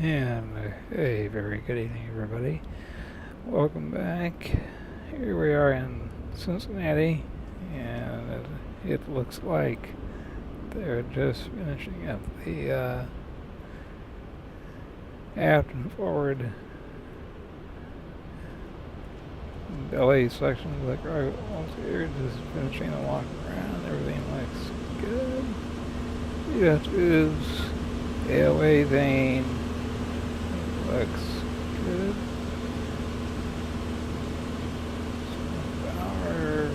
And a very good evening, everybody. Welcome back. Here we are in Cincinnati, and it looks like they're just finishing up the aft and forward belly section of the cargo walls here, just finishing the walk around. Everything looks good. Yeah, tubes, AOA vane. Looks good. Power.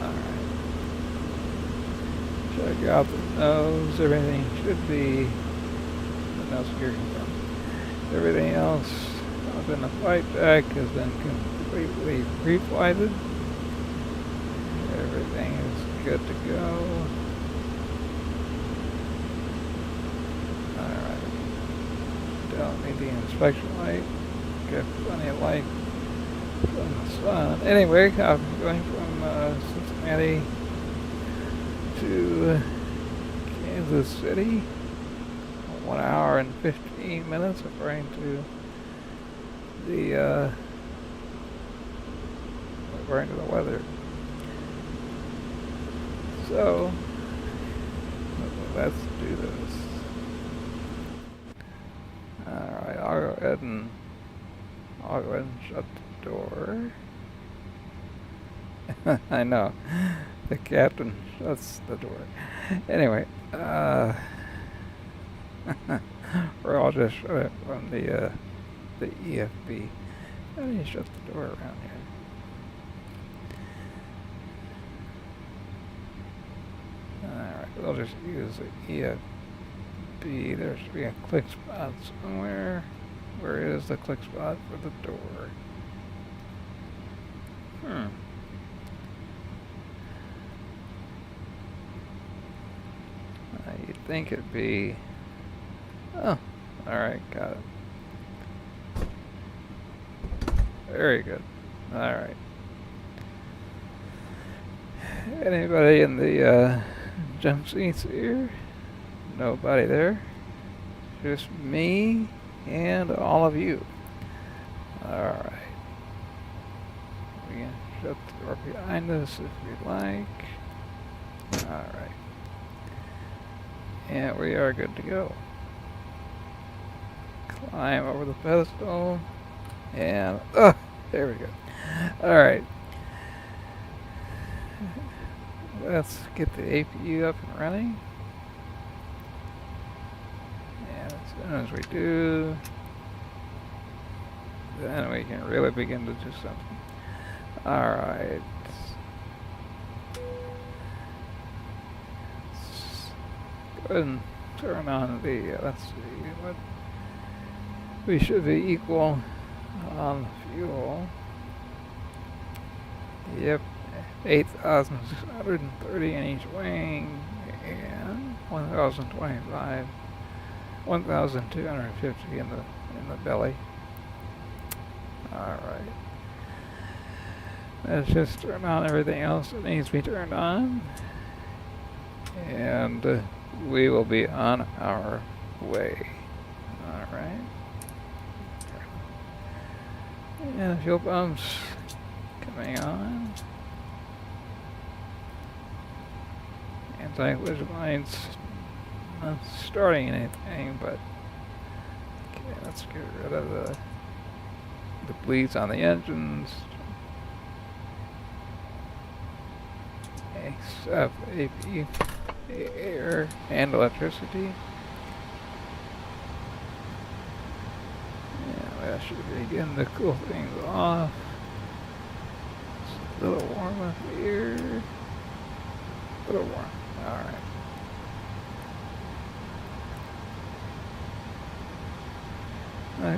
Alright. Check out the nose. Everything should be. The nose gear confirmed. Everything else up in the flight deck has been completely pre-flighted. Everything is good to go. Don't need the inspection light. Got plenty of light from the sun. Anyway, I'm going from Cincinnati to Kansas City. 1 hour and 15 minutes according to the weather. So let's do this. Alright, I'll go ahead and shut the door. I know, the captain shuts the door. Anyway, or I'll just shut it from the EFB. How do you shut the door around here? Alright, I'll just use the EFB. There should be a click spot somewhere. Where is the click spot for the door? You'd think it'd be... Oh, alright, got it. Very good. Alright. Anybody in the jump seats here? Nobody there. Just me and all of you. Alright. We can shut the door behind us if we'd like. Alright. And we are good to go. Climb over the pedestal. And, there we go. Alright. Let's get the APU up and running. As soon as we do, then we can really begin to do something. Alright. Let's go ahead and turn on the, let's see, what we should be equal on fuel. Yep, 8,630 in each wing and 1,025. 1,250 in the belly. Alright. Let's just turn on everything else that needs to be turned on. And we will be on our way. Alright. And fuel pumps coming on. Anti-collision lights. Not starting anything, but okay, let's get rid of the bleeds on the engines, except AP, air, and electricity. Yeah, that should begin to cool things off. It's a little warm up here. A little warm. All right.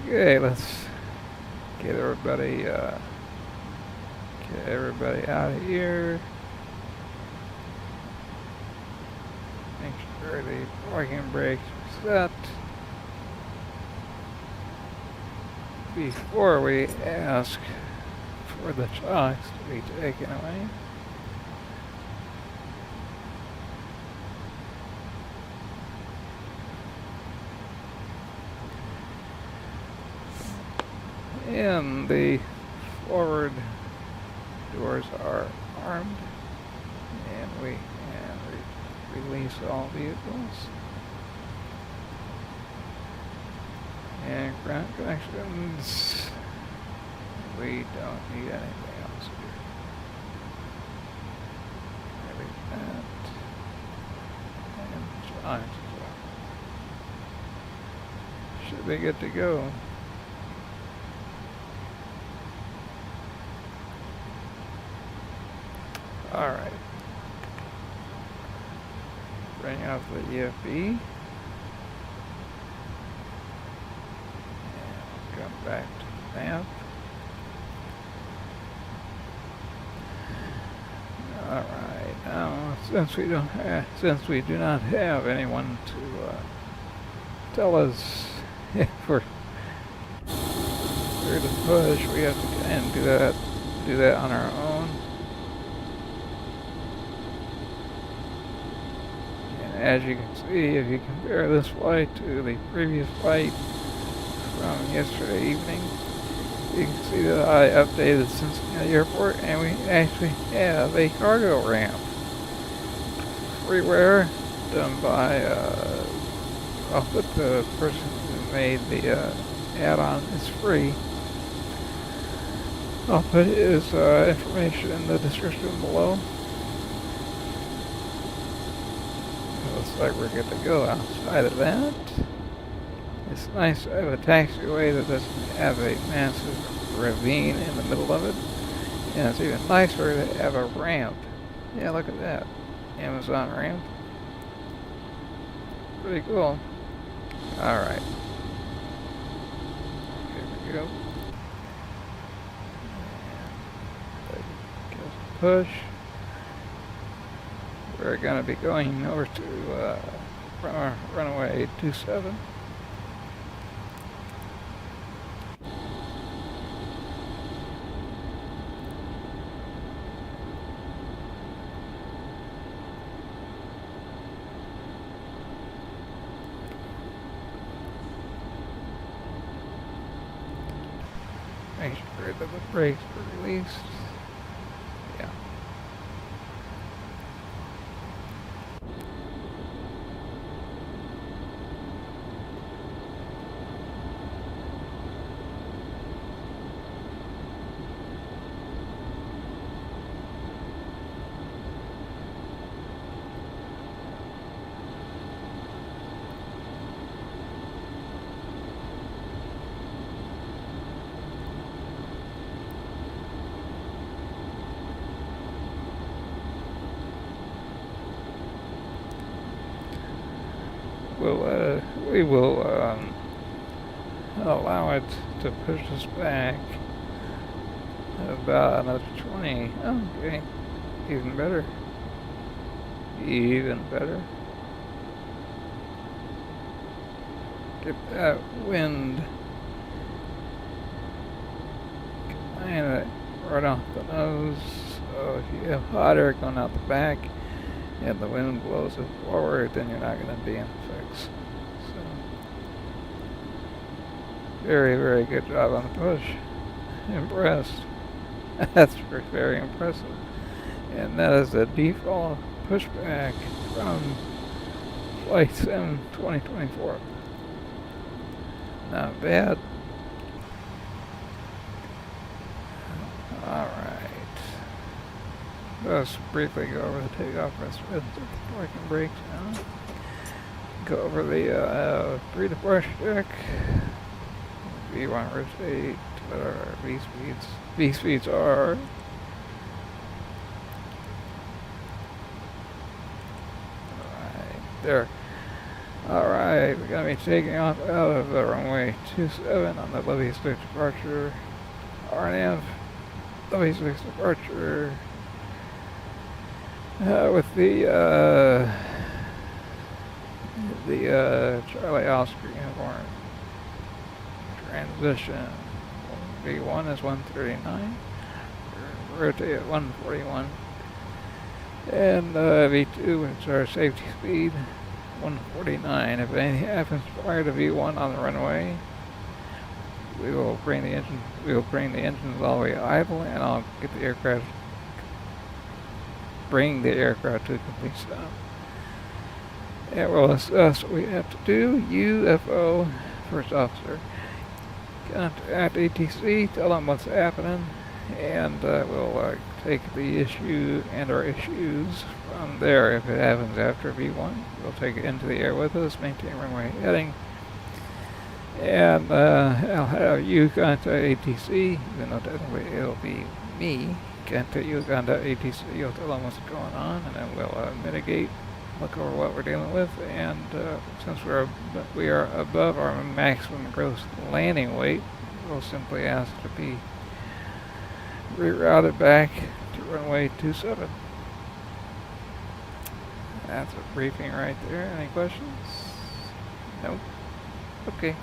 Okay, let's get everybody out of here. Make sure the parking brakes are set before we ask for the chocks to be taken away. and the forward doors are armed, and we release all vehicles. And ground connections, we don't need anything else here. Release that, and lines as well. Should be good to go. Alright. Bring up the EFB. And come back to the map. Alright, now since we do not have anyone to tell us if we're clear to push, we have to kind of do that on our own. As you can see, if you compare this flight to the previous flight from yesterday evening, you can see that I updated Cincinnati Airport, and we actually have a cargo ramp. Freeware done by, I'll put the person who made the add-on, it's free. I'll put his information in the description below. Looks like we're good to go. Outside of that, it's nice to have a taxiway that doesn't have a massive ravine in the middle of it. And it's even nicer to have a ramp. Yeah, look at that. Amazon ramp. Pretty cool. Alright. Here we go. And push. We're going to be going over to runway 27. Make sure that the brakes are released. Yeah. We will allow it to push us back about another 20. Okay, even better. Even better. Get that wind kind of right off the nose. So if you have hot air going out the back and the wind blows it forward, then you're not going to be in a fix. So, very, very good job on the push. Impressed. That's very impressive. And that is the default pushback from Flight Sim 2024. Not bad. Alright. Let's briefly go over the takeoff before I can break down. Go over the pre-departure check. V1 rotate, what our V speeds. V speeds are. Alright, there. Alright, we're going to be taking off out of the runway 27 on the Levy 6 departure. RNAV, Levy 6 departure. With the Charlie Oscar uniform. Transition. V1 is 139. Rotate at 141. And V2, which is our safety speed, 149. If anything happens prior to V1 on the runway, we will bring the engines all the way idle, and I'll get the aircraft, bring the aircraft to a complete stop. And we'll assess what we have to do. UFO, first officer. Contact ATC, tell them what's happening, and we'll take the issue and our issues from there. If it happens after V1, we'll take it into the air with us, maintain runway heading, and I'll have you contact ATC, even though technically it'll be me. Contact you, contact ATC, you'll tell them what's going on, and then we'll mitigate, look over what we're dealing with, and since we are above our maximum gross landing weight, we'll simply ask to be rerouted back to runway 27. That's a briefing right there. Any questions? Nope. Okay.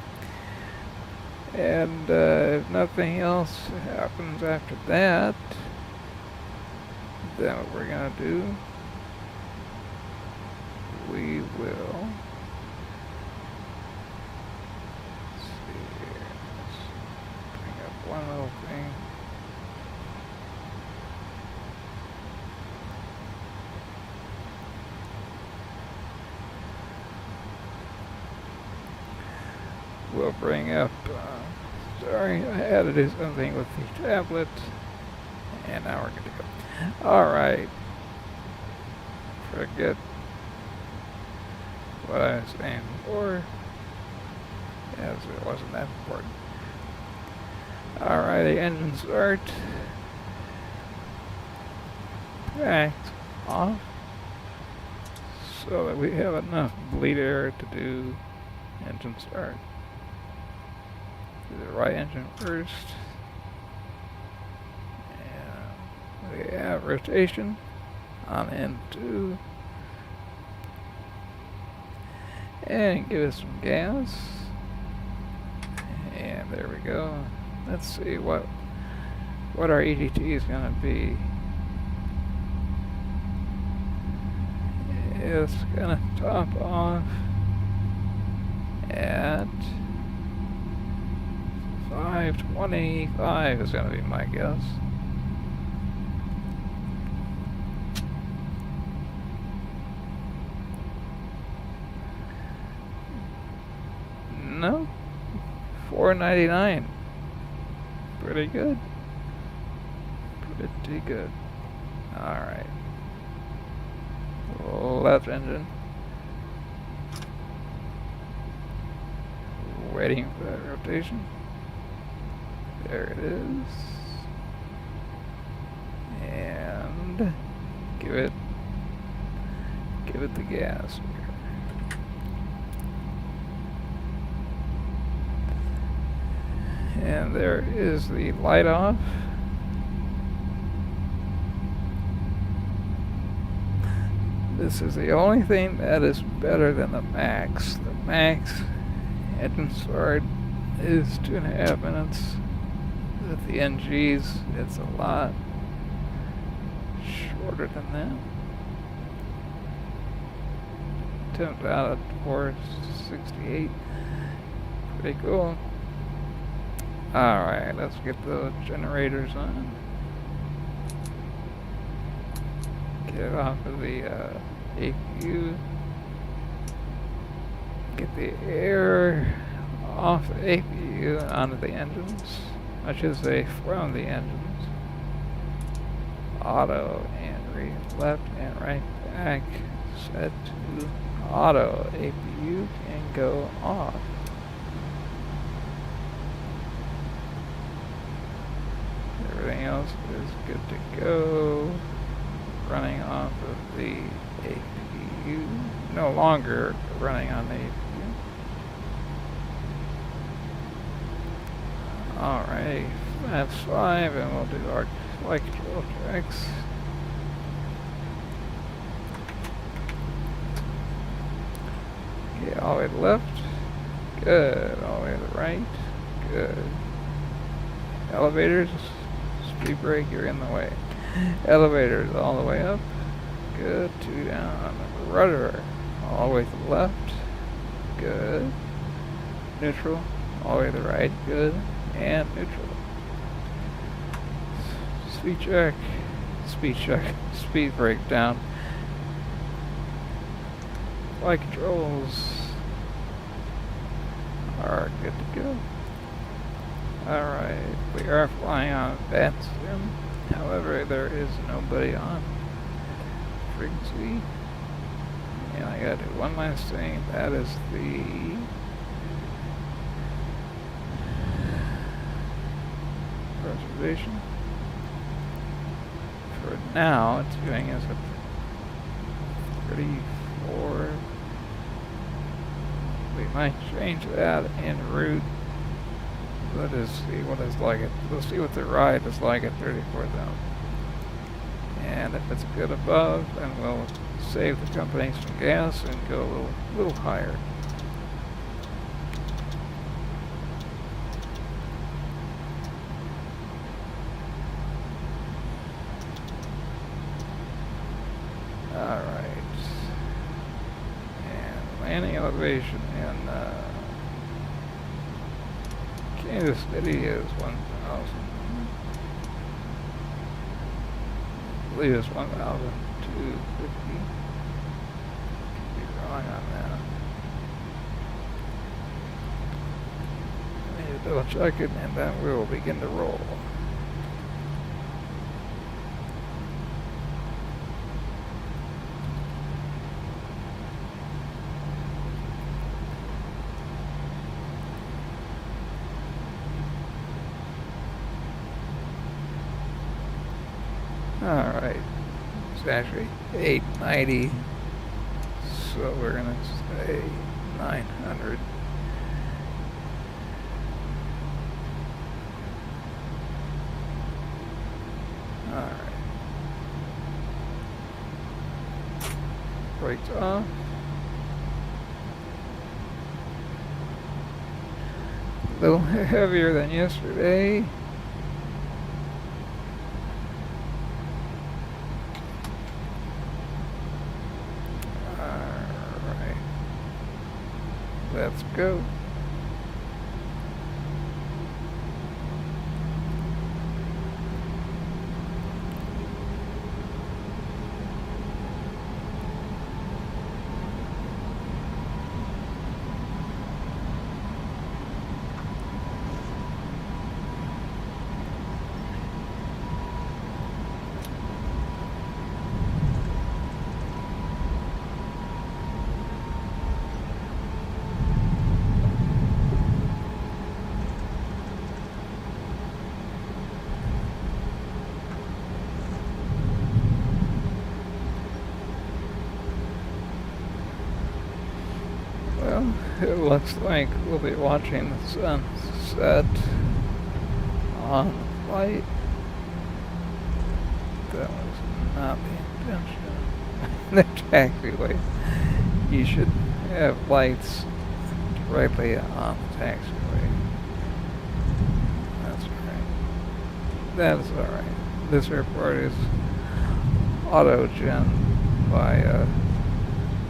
And if nothing else happens after that, then what we're going to do, we will, let's see here, let's bring up one little thing. We'll bring up, sorry, I had to do something with the tablet, and now we're good to go. Alright, forget what I was saying before, as it wasn't that important. Alright, the engine start. Packed off, so that we have enough bleed air to do engine start. Do the right engine first. And we have rotation on N2. And give us some gas. And there we go. Let's see what our EGT is going to be. It's going to top off at 525 is going to be my guess. No, 499. Pretty good. Pretty good. Alright. Left engine. Waiting for that rotation. There it is. And give it the gas. And there is the light off. This is the only thing that is better than the max. The max engine start is 2.5 minutes. With the NGs, it's a lot shorter than that. Temps out at 468. Pretty cool. Alright, let's get the generators on. Get it off of the APU. Get the air off the APU and onto the engines. I should say from the engines. Auto and left and right back. Set to auto. APU can go off. Everything else is good to go. Running off of the APU. No longer running on the APU. Alright, that's 5, and we'll do our flight control checks. Okay, all the way to the left. Good. All the way to the right. Good. Elevators. Speed brake, you're in the way. Elevators all the way up. Good. 2 down. Rudder all the way to the left. Good. Neutral all the way to the right. Good. and neutral. Speed check, speed breakdown. Flight controls are good to go. Alright, we are flying on VATSIM. However, there is nobody on frequency. And I gotta do one last thing. That is the reservation. For now, it's doing us at 34. We might change that en route. Let us see what it's like. We'll see what the ride is like at 34,000. And if it's good above, then we'll save the company some gas and go a little higher. Alright. And landing elevation in Kansas City is 1,000. I believe it's 1,250. Could be wrong on that. I need to double check it, and then we will begin to roll. Alright, it's actually 890, so we're gonna say 900. Alright. Brakes off. A little heavier than yesterday. Let's go. Well, it looks like we'll be watching the sunset on the flight. That was not the intention. The taxiway. You should have lights directly on the taxiway. That's right. That is alright. This airport is auto-gen by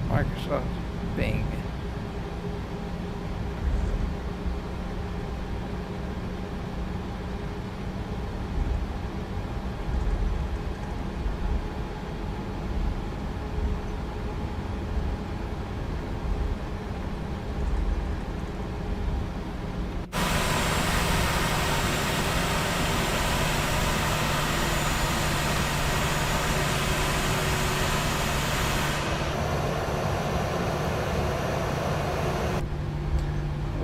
Microsoft Bing.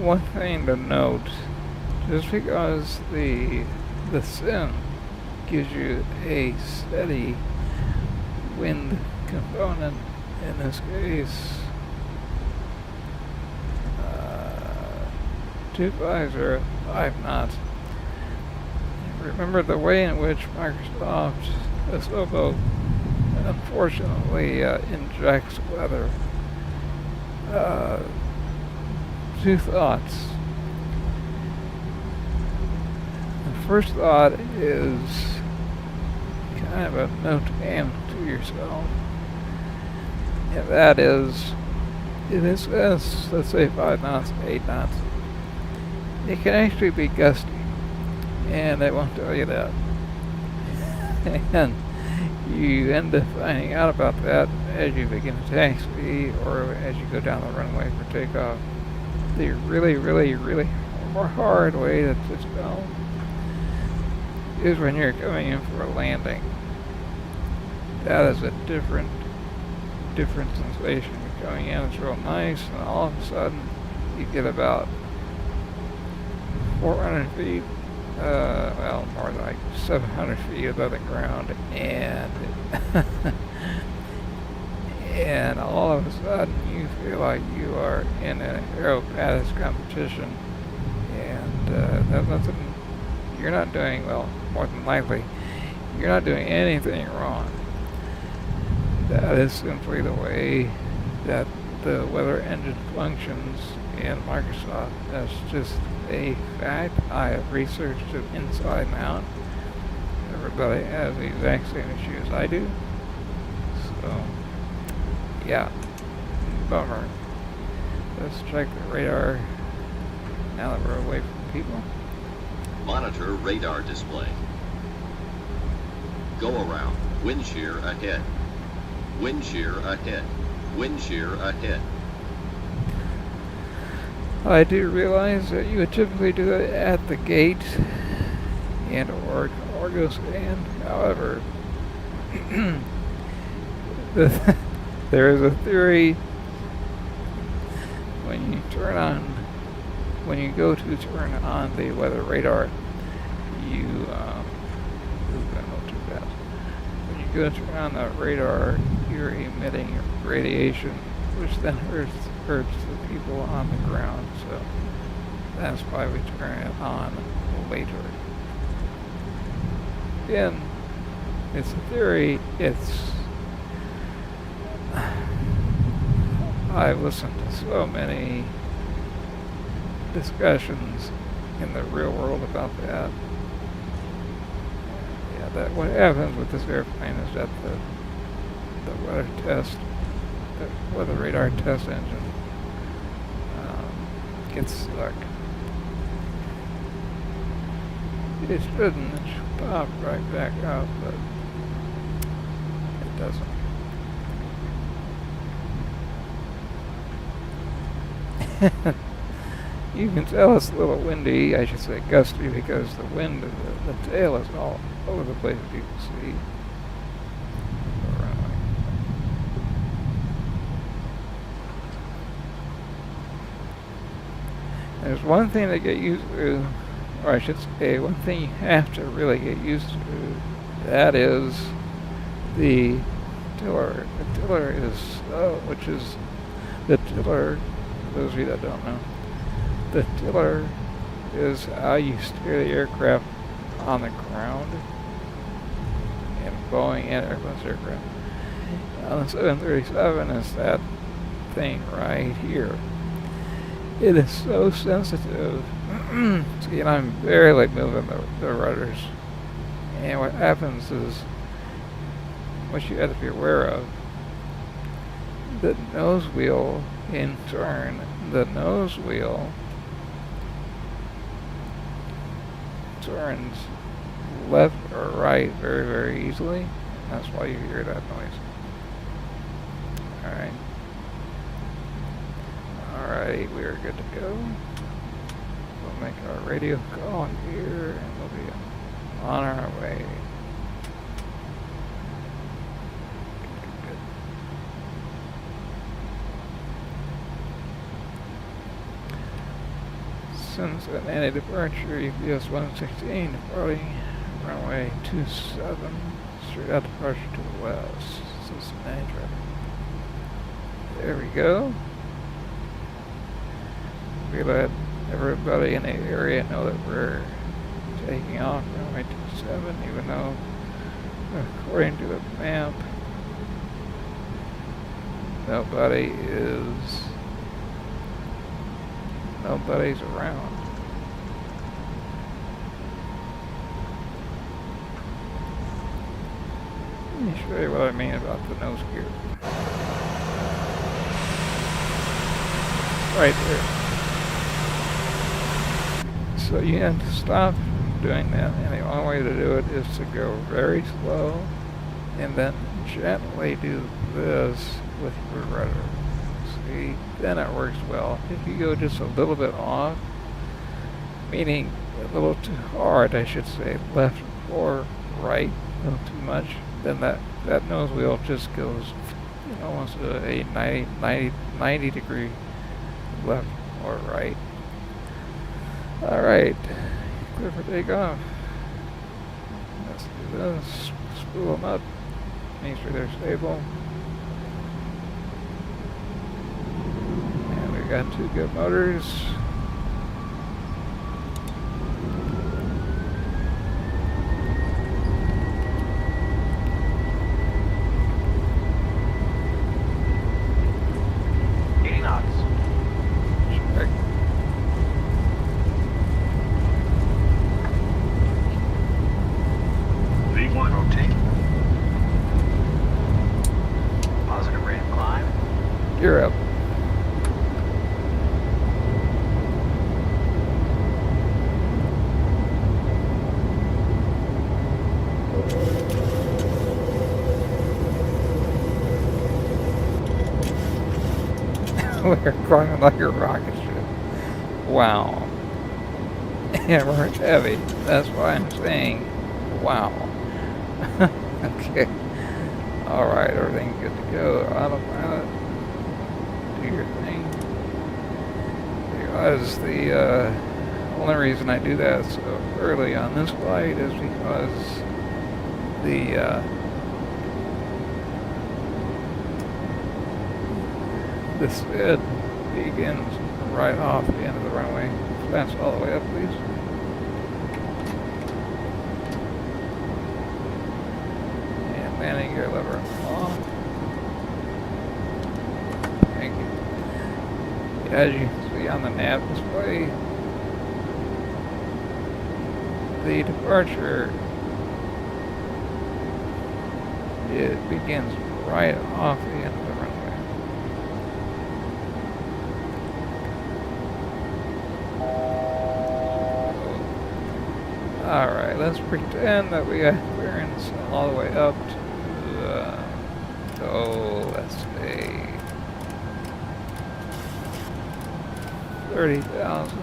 One thing to note, just because the sim gives you a steady wind component, in this case 250 knots. Remember the way in which Microsoft Asobo unfortunately injects weather. Two thoughts. The first thought is kind of a note to yourself, and that is, if it says, let's say 5 knots, 8 knots, it can actually be gusty. and they won't tell you that. And you end up finding out about that as you begin to taxi or as you go down the runway for takeoff. The really hard way to just go is when you're coming in for a landing. That is a different sensation. You're coming in, it's real nice, and all of a sudden you get about 400 feet, well, more like 700 feet above the ground, and and all of a sudden you feel like you are in an aerobatics competition, and that's nothing. You're not doing, well, more than likely, you're not doing anything wrong. That is simply the way that the weather engine functions in Microsoft. That's just a fact. I have researched it inside and out. Everybody has the exact same issue as I do. So, yeah, bummer. Let's check the radar now that we're away from people. Monitor radar display. Go around. Wind shear ahead. Wind shear ahead. Wind shear ahead. I do realize that you would typically do it at the gate and or cargo stand. However, there is a theory when you go to turn on the weather radar, when you go to turn on the radar, you're emitting radiation, which then hurts the people on the ground. So that's why we turn it on later. Again, it's a theory. I've listened to so many discussions in the real world about that. Yeah, that what happens with this airplane is that the weather radar test engine gets stuck. It shouldn't. It should pop right back up, but it doesn't. You can tell it's a little windy, I should say gusty, because the wind, the tail is all over the place, as you can see. There's one thing to get used to, or I should say, one thing you have to really get used to. That is the tiller. The tiller is, the tiller, for those of you that don't know, the tiller is how you steer the aircraft on the ground in Boeing and Airbus aircraft. On the 737 is that thing right here. It is so sensitive. See, and I'm barely moving the rudders. And what happens is, what you have to be aware of, the nose wheel, in turn, the nose wheel turns left or right very easily. And that's why you hear that noise. Alright. Alright, we are good to go. We'll make our radio call here and we'll be on our way. Good. Cincinnati departure, UPS 116, departing runway 27, straight out departure to the west, Cincinnati traffic. There we go. We let everybody in the area know that we're taking off runway 27, even though, according to the map, nobody's around. Let me show you what I mean about the nose gear. Right there. So you have to stop doing that, and the only way to do it is to go very slow and then gently do this with your rudder. See, then it works well. If you go just a little bit off, meaning a little too hard, I should say, left or right, a little too much, then that nose wheel just goes almost a 90 degree left or right. All right, clear for takeoff. Let's do this. Spool them up. Make sure they're stable. And we got 2 good motors. You're up. We're going like a rocket ship. Wow. And we're heavy. That's why I'm saying wow. Okay. Alright, everything's good to go. Autopilot. Do your thing. Because the only reason I do that so early on this flight is because the SID begins right off the end of the runway. Flaps all the way up, please. And landing gear lever off. Thank you. As you can see on the nav display, the departure, it begins right off the end of the runway. Alright, let's pretend that we got clearance all the way up to, let's say, 30,000.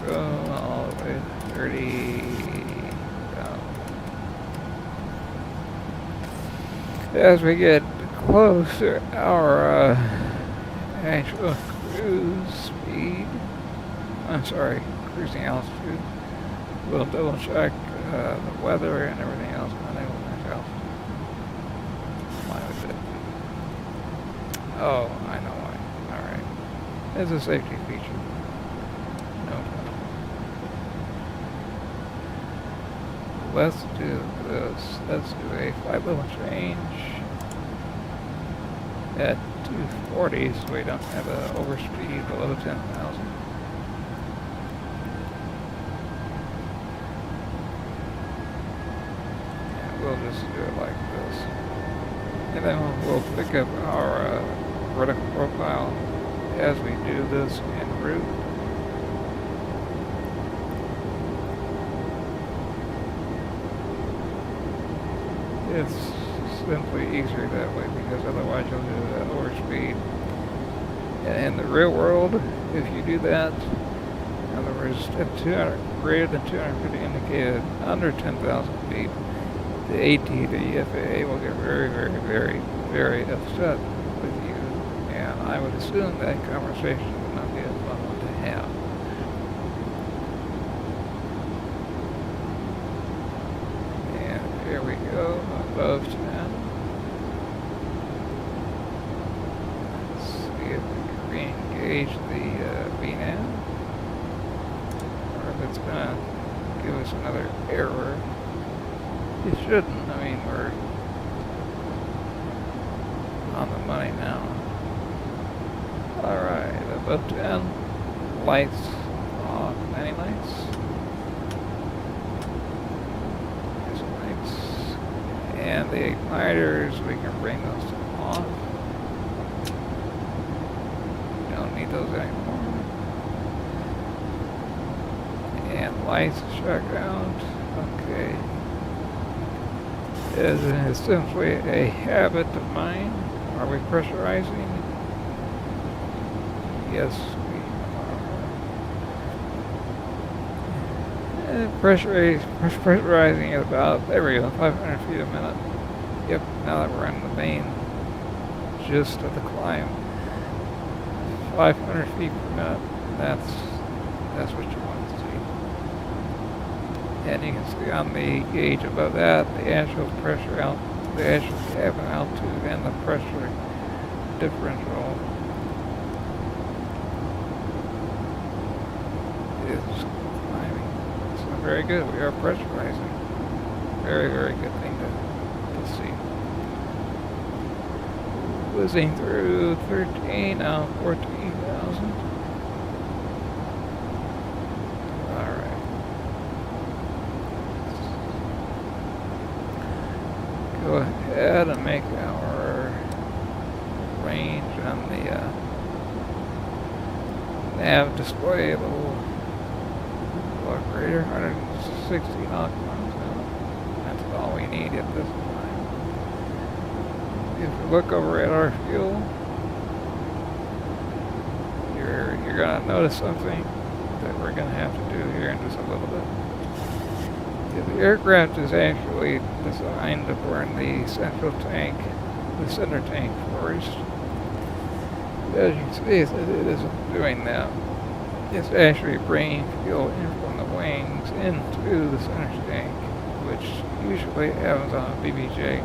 Go all the way to 30,000. As we get close to our actual cruise speed, I'm sorry, cruising altitude, we'll double check the weather and everything else on it. Oh, I know why. Alright. It's a safety feature. No problem. Let's do this. Let's do a flight level change at 240 so we don't have an overspeed below 10,000. And we'll just do it like this. And then we'll pick up our vertical profile as we do this en route. It's simply easier that way because otherwise you'll do that overspeed. And in the real world, if you do that, in other words, at 200, greater than 250 indicated under 10,000 feet, the AT, the FAA will get very, very, very, very upset with you. And I would assume that conversation would not be a fun one to have. And here we go, above 10. Let's see if we can re-engage the VNAV. Or if it's going to give us another error. It shouldn't. I mean, we're on the money now. Alright, above 10. Lights off. Landing lights. There's lights. And the igniters, we can bring those off. We don't need those anymore. And lights check out. Okay. Is essentially a habit of mine. Are we pressurizing? Yes, we are. Pressurizing at about, there we go, 500 feet a minute. Yep, now that we're in the main gist of the climb. 500 feet per minute, that's what you want to see. And you can see on the gauge above that, the actual pressure out, the actual cabin altitude and the pressure differential is climbing. So very good, we are pressurizing. Very, very good thing to see. Whizzing through 13, now 14,000. Alright. Go ahead and make our range on the nav display a little greater, 160 knots now. That's all we need at this time. If you look over at our fuel, you're gonna notice something that we're gonna have to do here in just a little bit. The aircraft is actually designed to burn the central tank, the center tank first. As you can see, it isn't doing that. It's actually bringing fuel in from the wings into the center tank, which usually happens on a BBJ.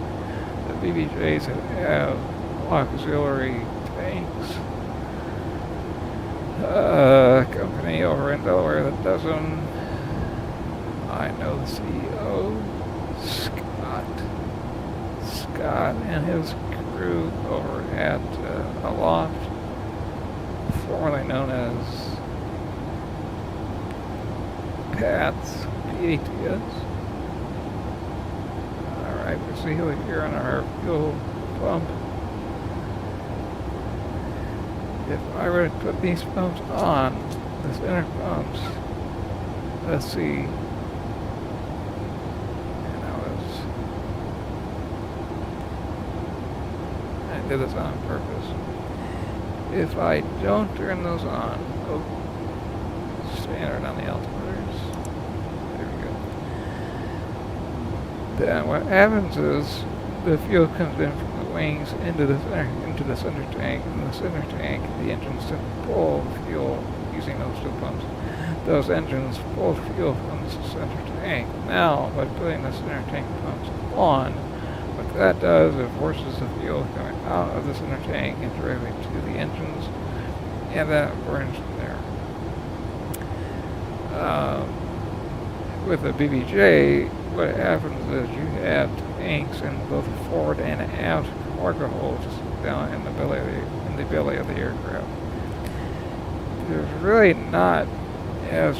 The BBJs have auxiliary tanks. A company over in Delaware that does them. I know the CEO, Scott and his crew over at Aloft, formerly known as PATS. Alright, we see here on our fuel pump. If I were to put these pumps on, the center pumps, let's see. I did this on purpose. If I don't turn those on, standard on the altimeters. There we go. Then what happens is the fuel comes in from the wings into the center tank, and the center tank, the engines pull fuel using those two pumps. Those engines pull fuel from the center tank. Now, by putting the center tank pumps on, what that does, it forces the fuel coming out of the center tank and directly to the engines, and then it burns from there. With a BBJ, what happens is you have tanks in both forward and aft cargo holds down in the belly of the aircraft. There's really not as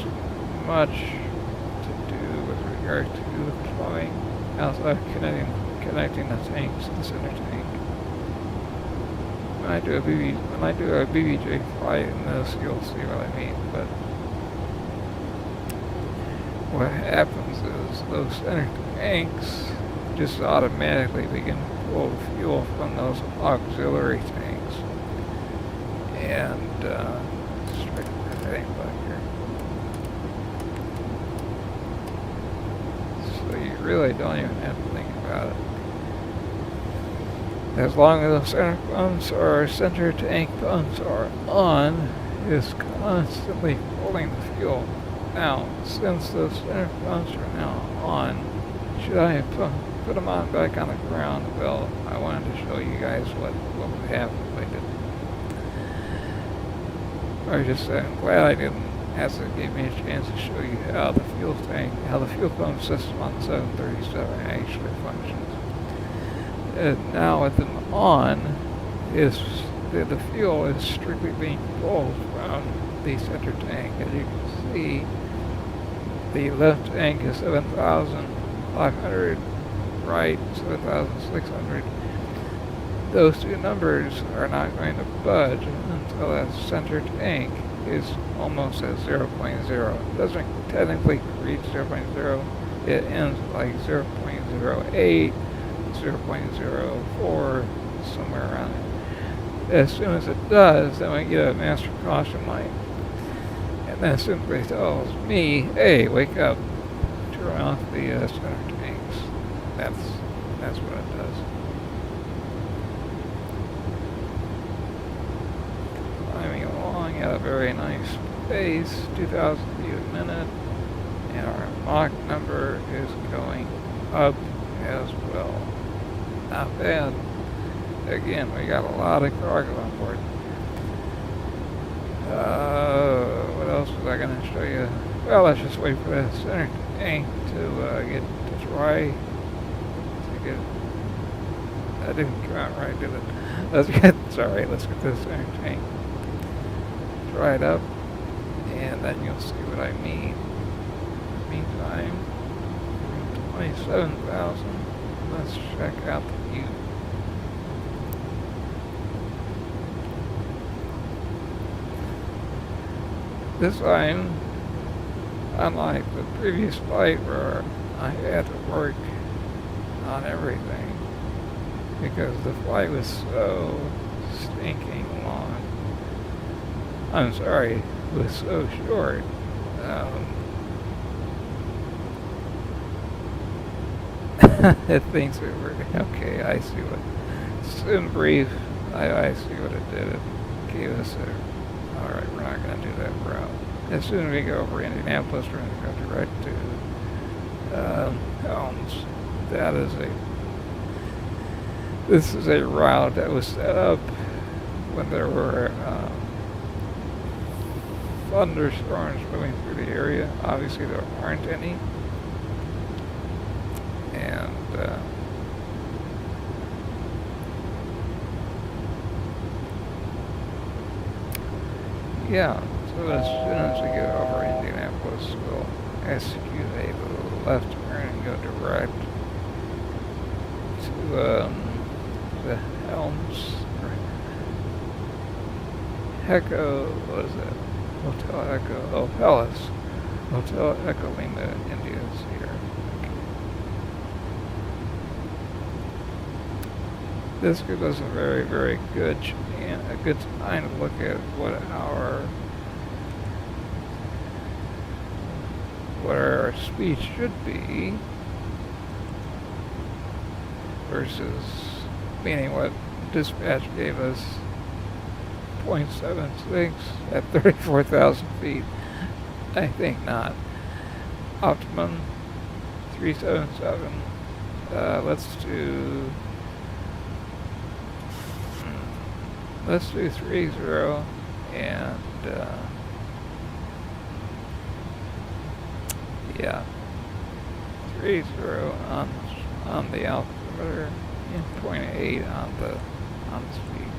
much to do with regard to the plumbing outside of connecting the tanks to the center tank. When I do a BBJ flight in this, you'll see what I mean. But what happens is those center tanks just automatically begin to pull fuel from those auxiliary tanks. And straighten that thing back here. So you really don't even have to think about it. As long as the center pumps or center tank pumps are on, it's constantly pulling the fuel. Now, since the center pumps are now on, should I have put them on back on the ground? Well, I wanted to show you guys what would happen if I didn't. I just said, I'm glad I didn't, as it gave me a chance to show you how the fuel pump system on the 737 actually functions. And now with them on, the fuel is strictly being pulled from the center tank. As you can see, the left tank is 7,500, right 7,600. those two numbers are not going to budge until that center tank is almost at 0.0. It doesn't technically reach 0.0. It ends like 0.08, 0.04, somewhere around there. As soon as it does, then we get a master caution light. And that simply tells me, hey, wake up, turn off the center tanks. That's what it does. Climbing along at a very nice pace, 2,000 feet a minute, and our Mach number is going up as well. Not bad. Again, we got a lot of cargo on board. What else was I going to show you? Well, let's just wait for that center tank to get to dry. That didn't come out right, did it? Let's get this center tank dried up, and then you'll see what I mean. Meantime, 27,000. Let's check out the view. This time, unlike the previous flight where I had to work on everything because the flight was so stinking long. I'm sorry, it was so short. It thinks it worked. Okay, I see what. SimBrief, I see what it did. It gave us a. Alright, we're not going to do that route. As soon as we go over Indianapolis, we're going to go direct to Helms. This is a route that was set up when there were thunderstorms moving through the area. Obviously, there aren't any. And yeah, so as soon as we get over Indianapolis, we'll execute a little left turn and go direct to the Helms. Echo, what is that? Hotel Echo, oh, Palace. Hotel Echo Lima, India is here. This gives us a very, very good time to look at what our speed should be versus meaning what dispatch gave us 0.76 at 34,000 feet. I think not. Optimum 377. Let's do 30 and yeah, 30 on the altimeter and 0.8 on the speed.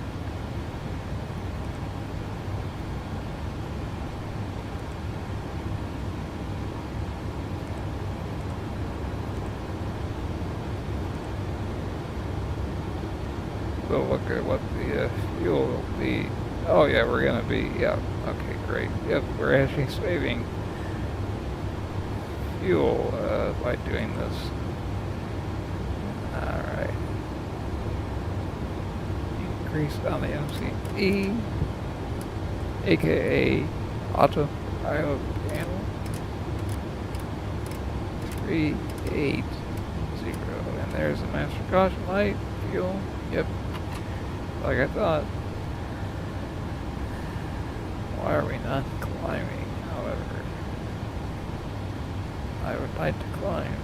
So look at what the fuel will be. Oh yeah, we're gonna be, yeah, okay, great. Yep, we're actually saving fuel by doing this. Alright. Increase on the MCP, aka autopilot panel. 380. And there's the master caution light, fuel, yep. Like I thought. Why are we not climbing, however? I would like to climb.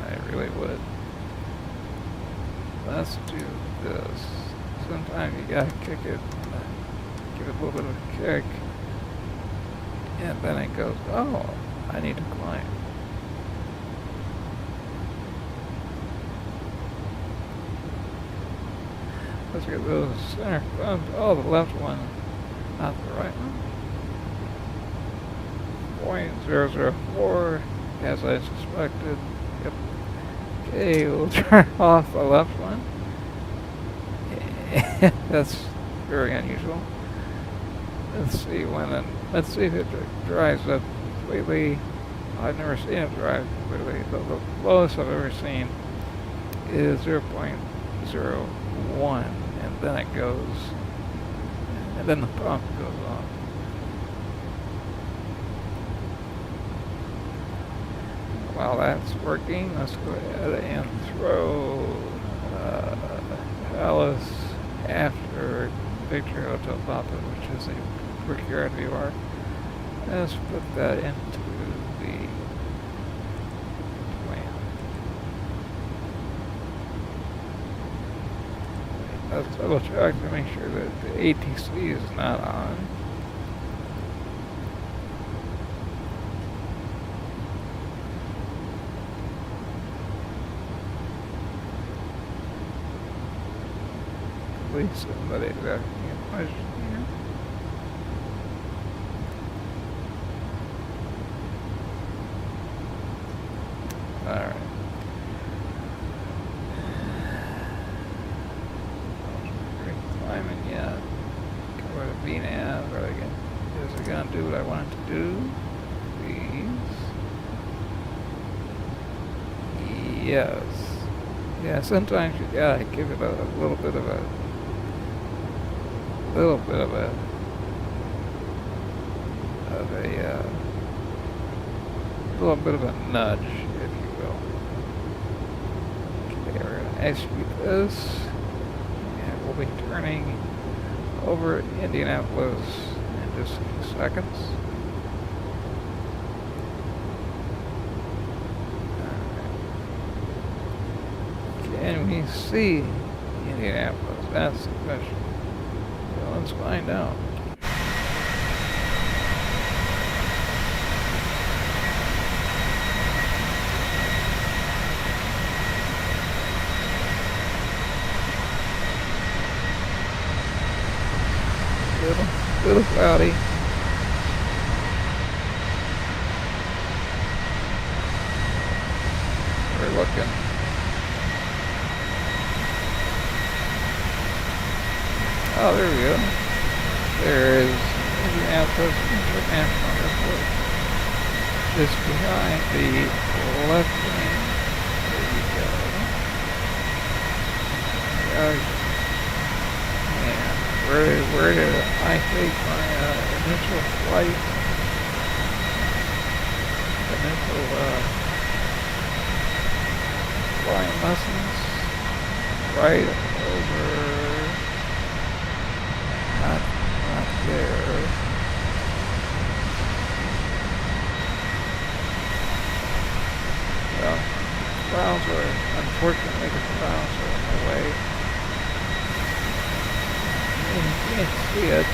I really would. Let's do this. Sometimes you gotta kick it, give it a little bit of a kick, and then it goes, oh, I need to climb. Let's get those center thumbs. Oh, the left one, not the right one. 0.004, as I suspected. Yep. Okay, we'll turn off the left one. That's very unusual. Let's see let's see if it drives up completely. I've never seen it drive completely. The lowest I've ever seen is 0.01, and then it goes, and then the pump goes on. While that's working, let's go ahead and throw Alice after Victory Hotel Papa, which is a Brickyard VR. Let's put that into the plan. Let's double check to make sure that the ATC is not on. Please, somebody asking a question here. Alright. Climbing yet. Go to VNAV. Is it gonna do what I want it to do? Please. Yes. Yeah, sometimes you gotta give it a little bit of a nudge, if you will. Okay, we're gonna execute this, and we'll be turning over at Indianapolis in just a few seconds. Can we see Indianapolis? That's the question. Well, let's find out. Little cloudy. We're looking. Oh, there we go. There is Indianapolis International Airport. Just behind the left lane. There you go. And where did I take my initial flight? Initial flying lessons? Right over. Not there. Well, unfortunately the clouds are in the way. You can't see it.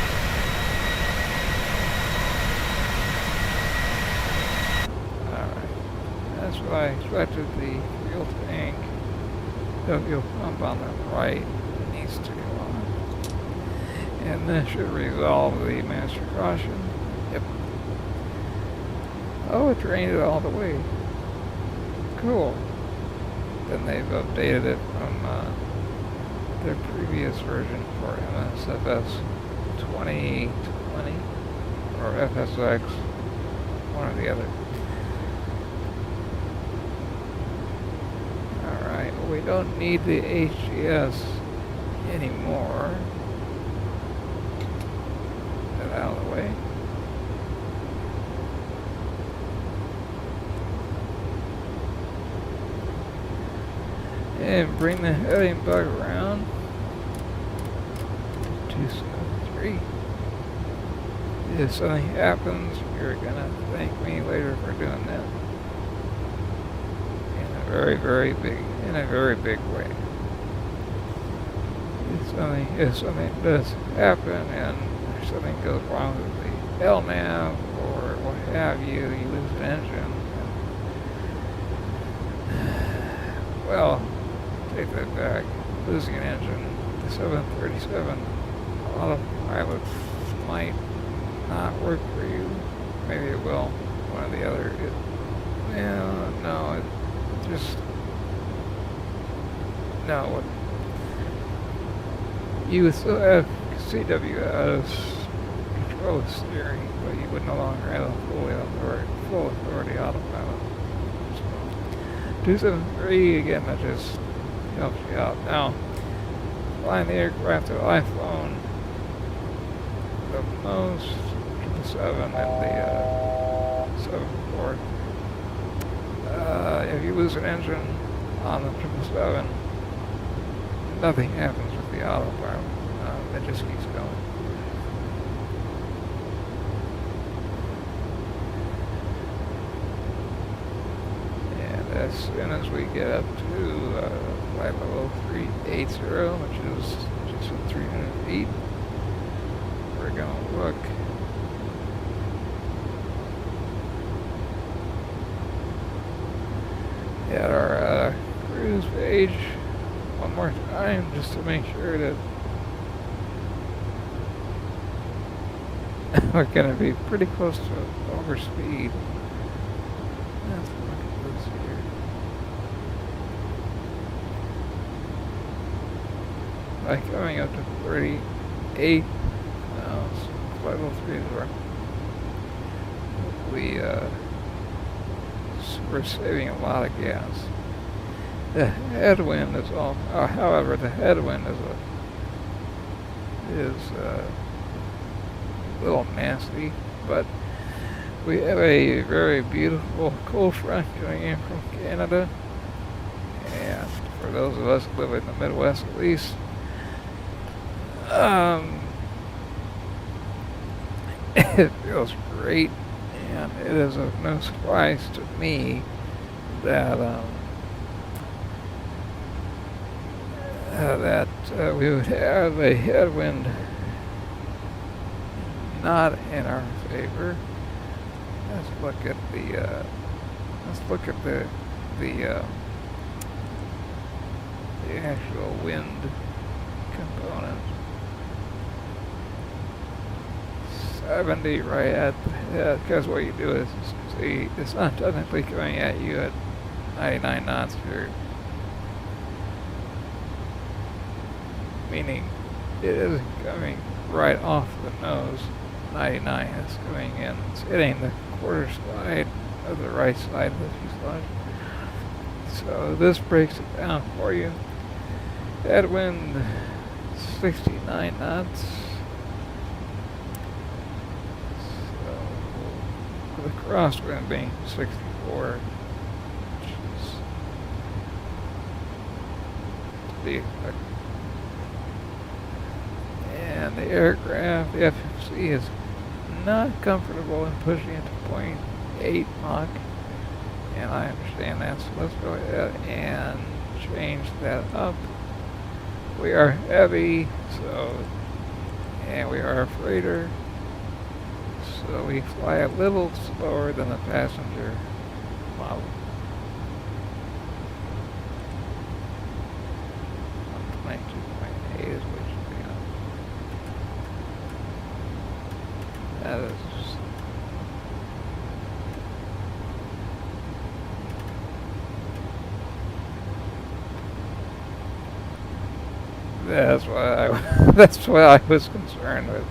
Alright. That's what I expected. The fuel tank, the fuel pump on the right needs to go on. And this should resolve the master caution. Yep. Oh, it drained it all the way. Cool. Then they've updated it from their previous version for MSFS 2020 or FSX, one or the other. Alright, well, we don't need the HGS anymore. Out of the way. And bring the heading bug around. 273. If something happens, you're gonna thank me later for doing that. In a very big way. If something does happen and something goes wrong with the LNAV or what have you, you lose an engine. Well, take that back. Losing an engine, the 737 autopilot might not work for you. Maybe it will, one or the other. You would still have CWS control the steering, but you would no longer have a full authority autopilot. So, 273, again, that just helps you out. Now, flying the aircraft that I've flown the most, 777 and the 74. If you lose an engine on the 777, nothing happens with the autopilot. It just keeps going. And as soon as we get up to flight level 380, which is just 300 feet, we're going to look at our cruise page one more time just to make sure that we're going to be pretty close to overspeed. Let's look at this here. By coming up to 38, flight level 3 is we're saving a lot of gas. The headwind is all. However, the headwind is a little nasty, but we have a very beautiful cold front coming in from Canada, and for those of us who live in the Midwest, at least, it feels great. And it is of no surprise to me that we would have a headwind not in our favor. Let's look at the actual wind component. 70 right at the head, because what you do is, see, it's not technically coming at you at 99 knots here, meaning it isn't coming right off the nose. 99 is coming in, it's hitting the quarter side of the right side of the fuselage. So this breaks it down for you. Headwind 69 knots. The crosswind being 64, which is the effect. And the aircraft, the FMC, is not comfortable in pushing it to 0.8 Mach, and I understand that, so let's go ahead and change that up. We are heavy, and we are a freighter. So we fly a little slower than the passenger model. 122.8 is what should be on. That is. That's what I was concerned with.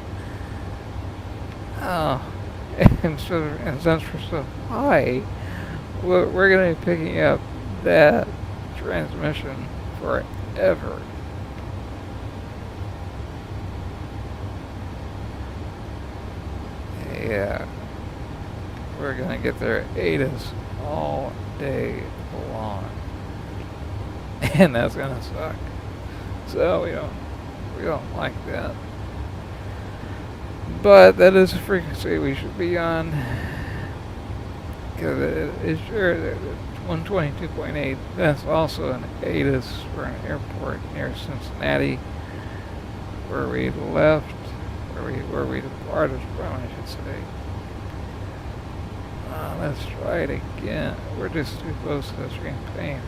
Oh, and since we're so high, we're going to be picking up that transmission forever. Yeah, we're going to get their ADDONS all day long, and that's going to suck. So we don't like that. But that is a frequency we should be on, because it is sure that 122.8. That's also an ADDONS for an airport near Cincinnati, where we left, where we departed from, I should say. Let's try it again. We're just too close to the screen paying for.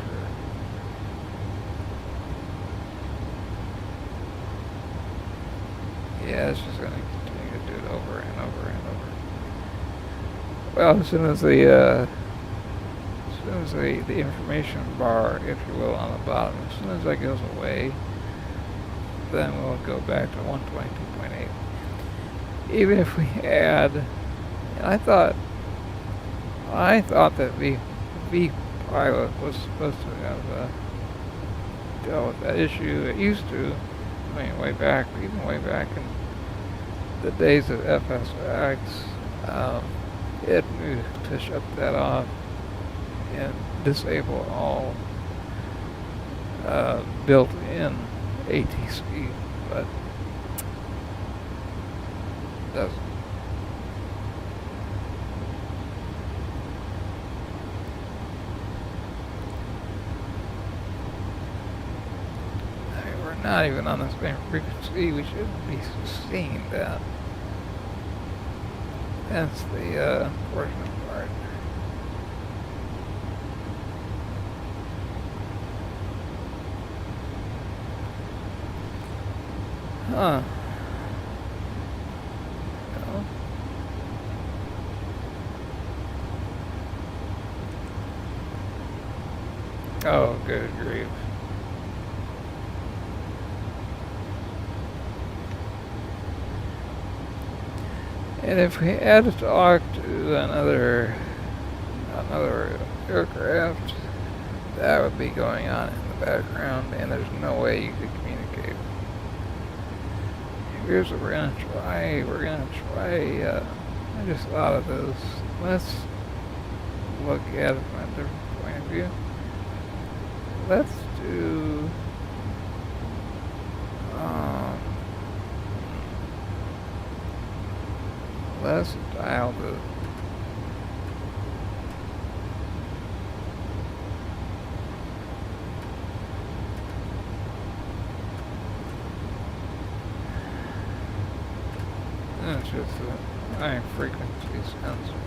Yeah, it's just going to continue to do it over and over and over. Well, as soon as the information bar, if you will, on the bottom, as soon as that goes away, then we'll go back to 122.8. Even if we add, I thought that vPilot was supposed to have dealt with that issue. It used to, I mean, way back in the days of FSX, it knew to shut that off and disable all built-in ATC, but doesn't. I mean, we're not even on the same frequency. We shouldn't be seeing that. That's the unfortunate part. Huh. No. Oh, good grief. And if we add a talk to another aircraft, that would be going on in the background, and there's no way you could communicate. Here's what we're gonna try. I just thought of this. Let's look at it from a different point of view. Let's do let's dial the it's just a high frequency sensor.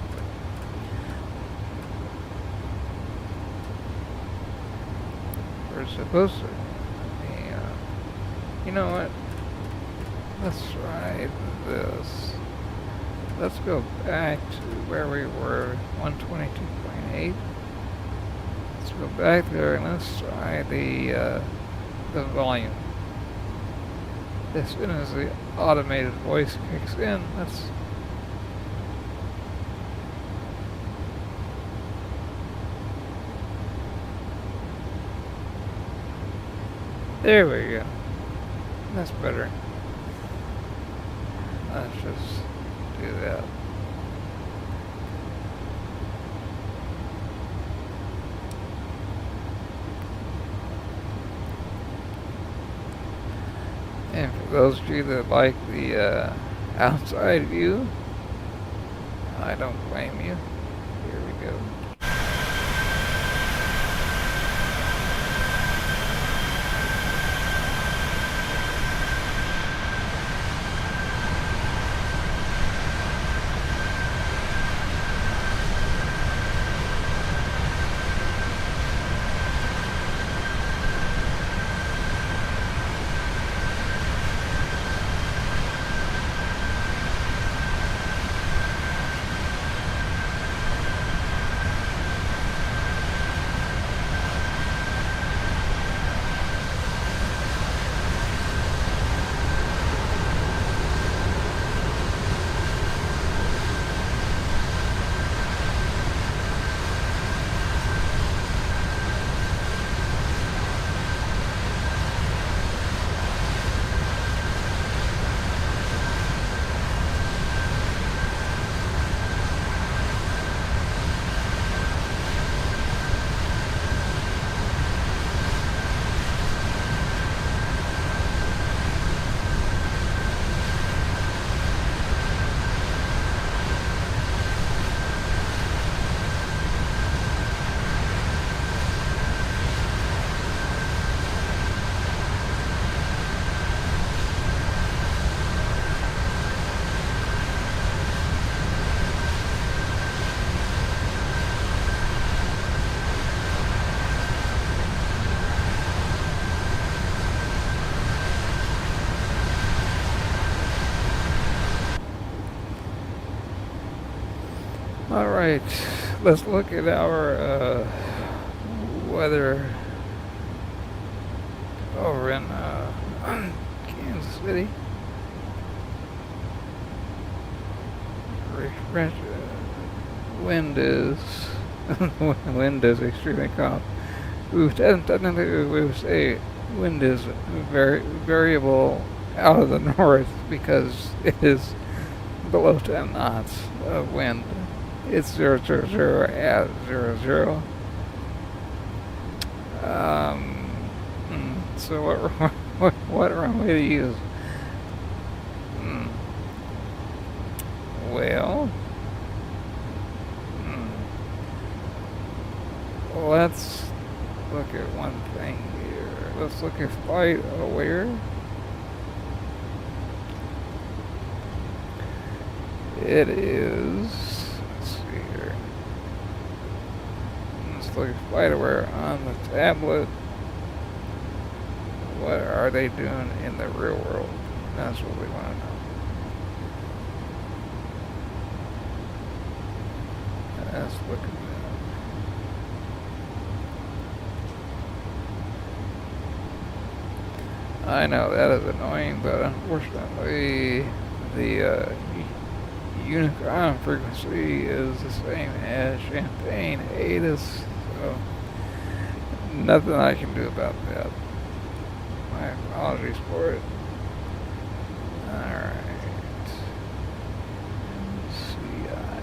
We're supposed to be, you know what? Let's try this. Let's go back to where we were, 122.8. Let's go back there and let's try the volume. As soon as the automated voice kicks in, let's there we go. That's better. Let's just do that. And for those of you that like the outside view, I don't blame you. Here we go. All right, let's look at our weather over in City. Refresh. Wind is wind is extremely calm. Technically, we would say wind is very variable out of the north because it is below 10 knots of wind. It's 000 at 00. So what runway to use? Well, let's look at one thing here. Let's look at flight aware. It is, let's see here. Let's look at flight aware on the tablet. What are they doing in the real world? That's what we want to know. Let's look at that. I know that is annoying, but unfortunately, the Unicron frequency is the same as Champagne ADDONS, so nothing I can do about that. My apologies for it. Alright. MCI.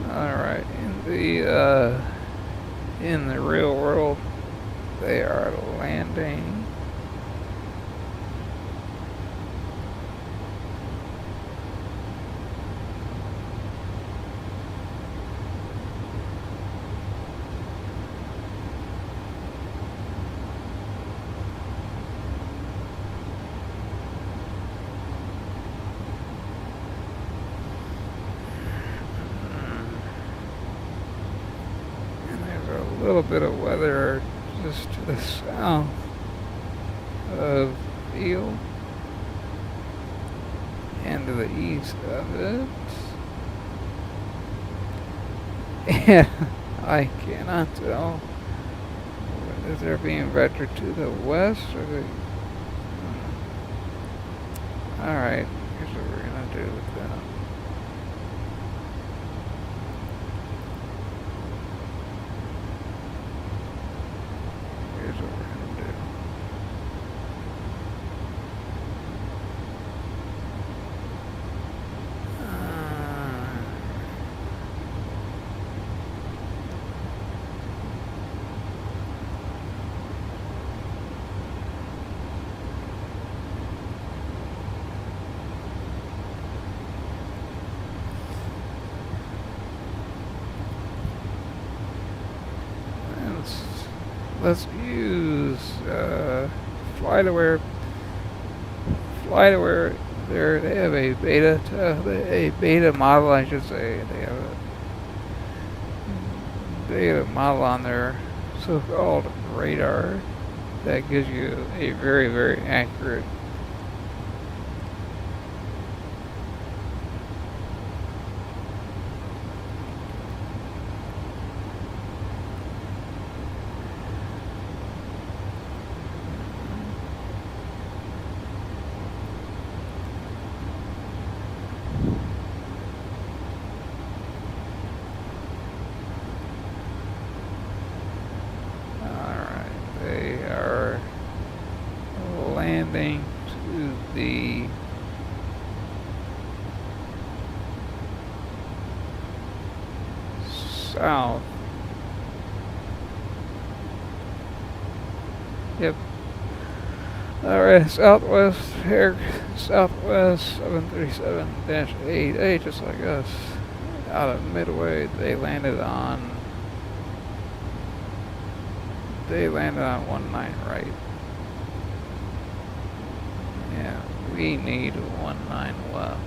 Alright, in the real world, they are landing. A little bit of weather just to the south of the field and to the east of it. And I cannot tell whether they're being vectored to the west or the... Alright, here's what we're going to do with that. Let's use FlightAware. FlightAware, they have a beta model, I should say. They have a beta model on their so-called radar that gives you a very, very accurate landing to the south. Yep. Alright, Southwest 737-8A, just like us. Out of Midway, they landed on 19 right. Yeah, we need 19 left.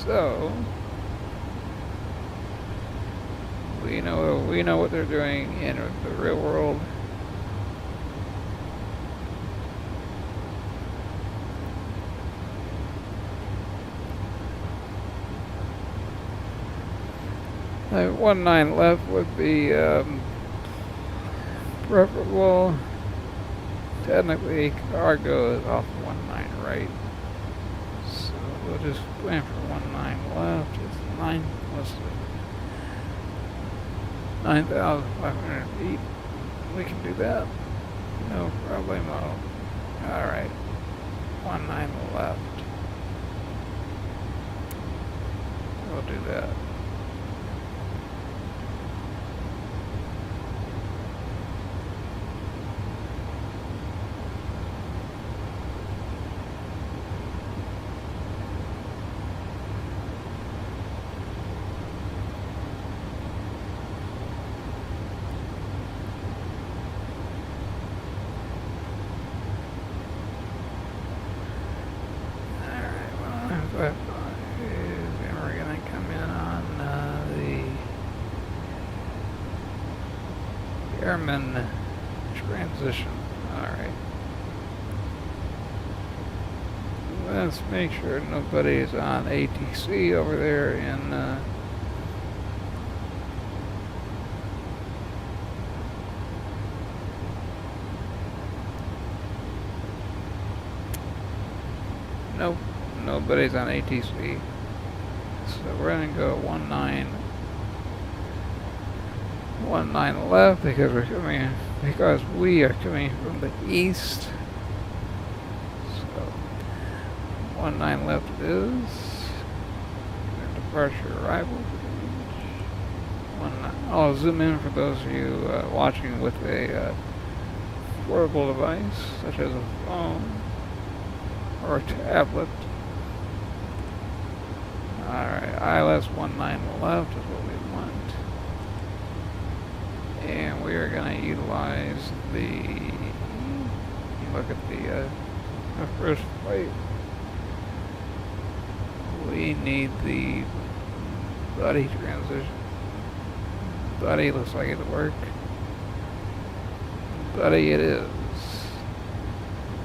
So We know what they're doing in the real world. Like 19 left would be preferable. Technically, cargo is off 19 right. So we'll just plan for 19 left. It's 9 plus 9,500 feet. We can do that. No problemo. Alright. 19 left. We'll do that. But then we're going to come in on the airman transition. Alright. Let's make sure nobody's on ATC over there in nope. Nobody's on ATC. So we're going to go 19 left because we are coming from the east. So 19 left is their departure arrival. I'll zoom in for those of you watching with a portable device such as a phone or a tablet. Alright, ILS 19 left is what we want. And we are going to utilize look at the first flight. We need the buddy transition. Buddy looks like it'll work. Buddy it is.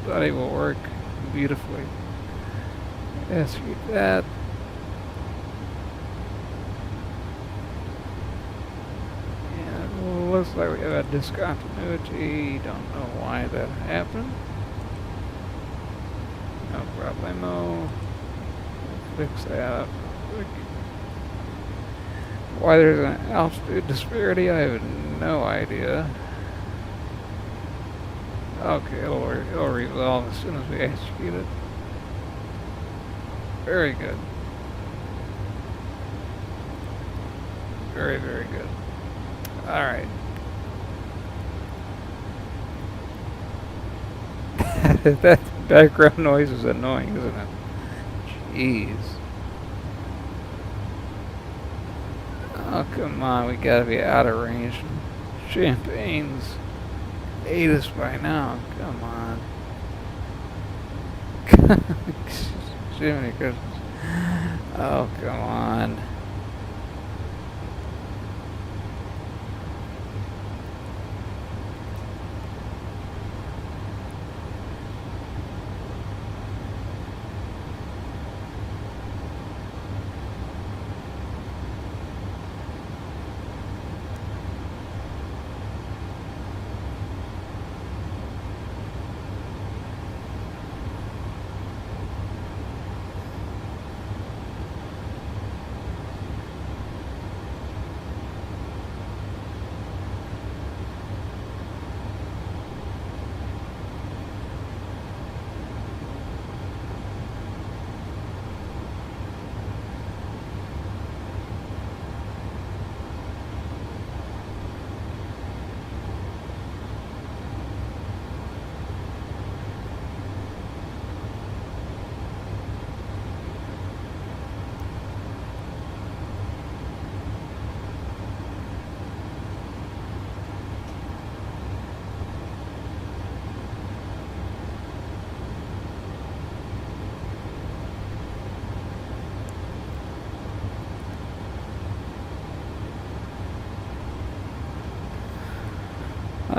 Buddy will work beautifully. Let's read that. Looks like we have a discontinuity. Don't know why that happened. No problemo. We'll fix that up real quick. Why there's an altitude disparity, I have no idea. Okay, it'll resolve as soon as we execute it. Very good. Very, very good. Alright. That background noise is annoying, isn't it? Jeez. Oh, come on, we gotta be out of range. Champagne's ate us by now. Come on. Jiminy Christmas. Oh, come on.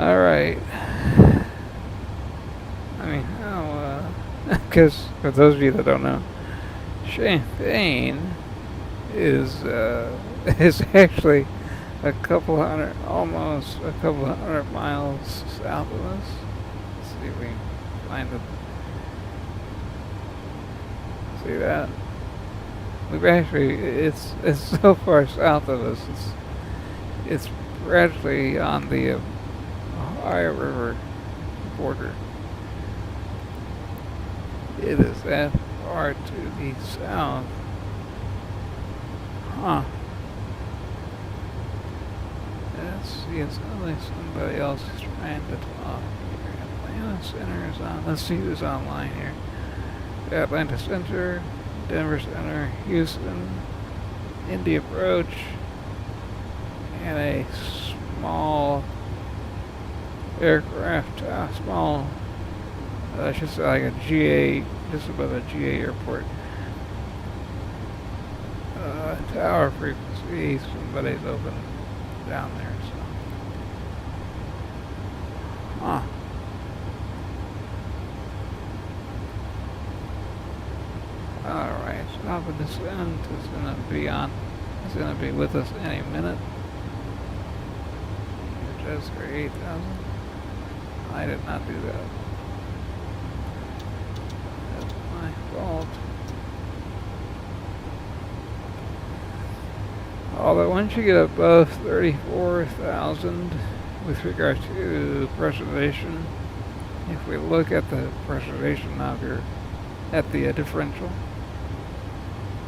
Alright. I mean, because for those of you that don't know, Champaign is actually almost a couple hundred miles south of us. Let's see if we can find it. See that? It's so far south of us. It's practically on the Ohio River border. It is that far to the south. Huh. Let's see, it's only somebody else is trying to talk here. Atlanta Center is on. Let's see who's online here. Atlanta Center, Denver Center, Houston, Indy Approach, and a small aircraft, I should say like a GA, just above a GA airport. Tower frequency, somebody's open down there, so. Huh. Alright, stop and descent is gonna be on. It's gonna be with us any minute. Just for 8,000. I did not do that. That's my fault. Although once you get above 34,000 with regard to pressurization, if we look at the pressurization knob here, at the differential,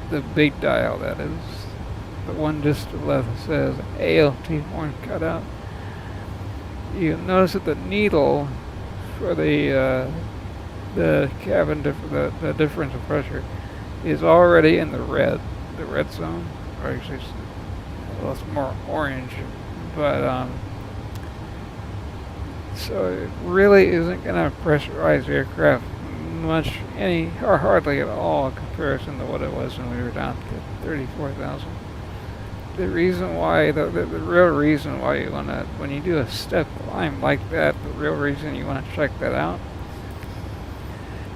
the big dial that is, the one just to the left says ALT horn cutout, you notice that the needle for the cabin, the differential pressure is already in the red zone, or actually well, it's more orange, but so it really isn't going to pressurize the aircraft much, or hardly at all in comparison to what it was when we were down to 34,000. The reason why, the real reason why you want to, when you do a step climb like that, the real reason you want to check that out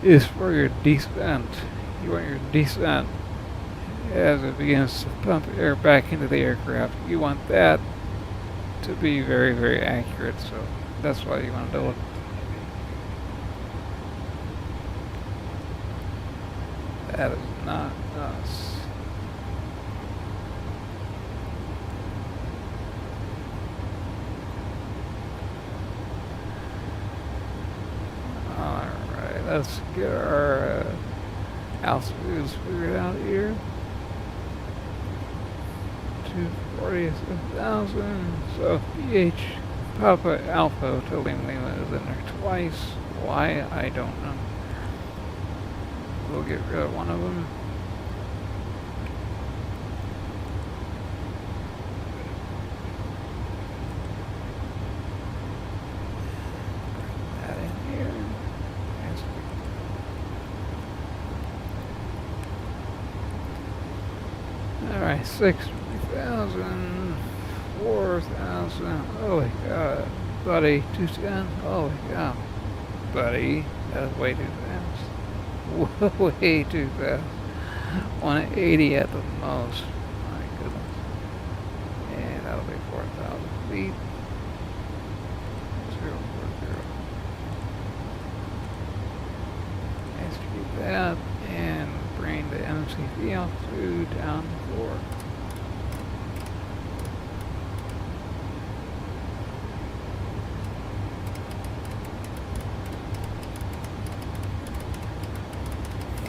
is for your descent. You want your descent, as it begins to pump air back into the aircraft, you want that to be very, very accurate, so that's why you want to do it. That is not us. Alright, let's get our altitudes figured out here. 240,000. So PH Papa Alpha Hotel Lima is in there twice. Why? I don't know. We'll get rid of one of them. Put that in here. Alright, 60,000, 4,000. Holy God, buddy, 210. Holy cow, buddy, that's way too fast. Way too fast. 180 at the most. My goodness. And that'll be 4,000 feet. 040. Execute that and bring the MCV altitude down to 4.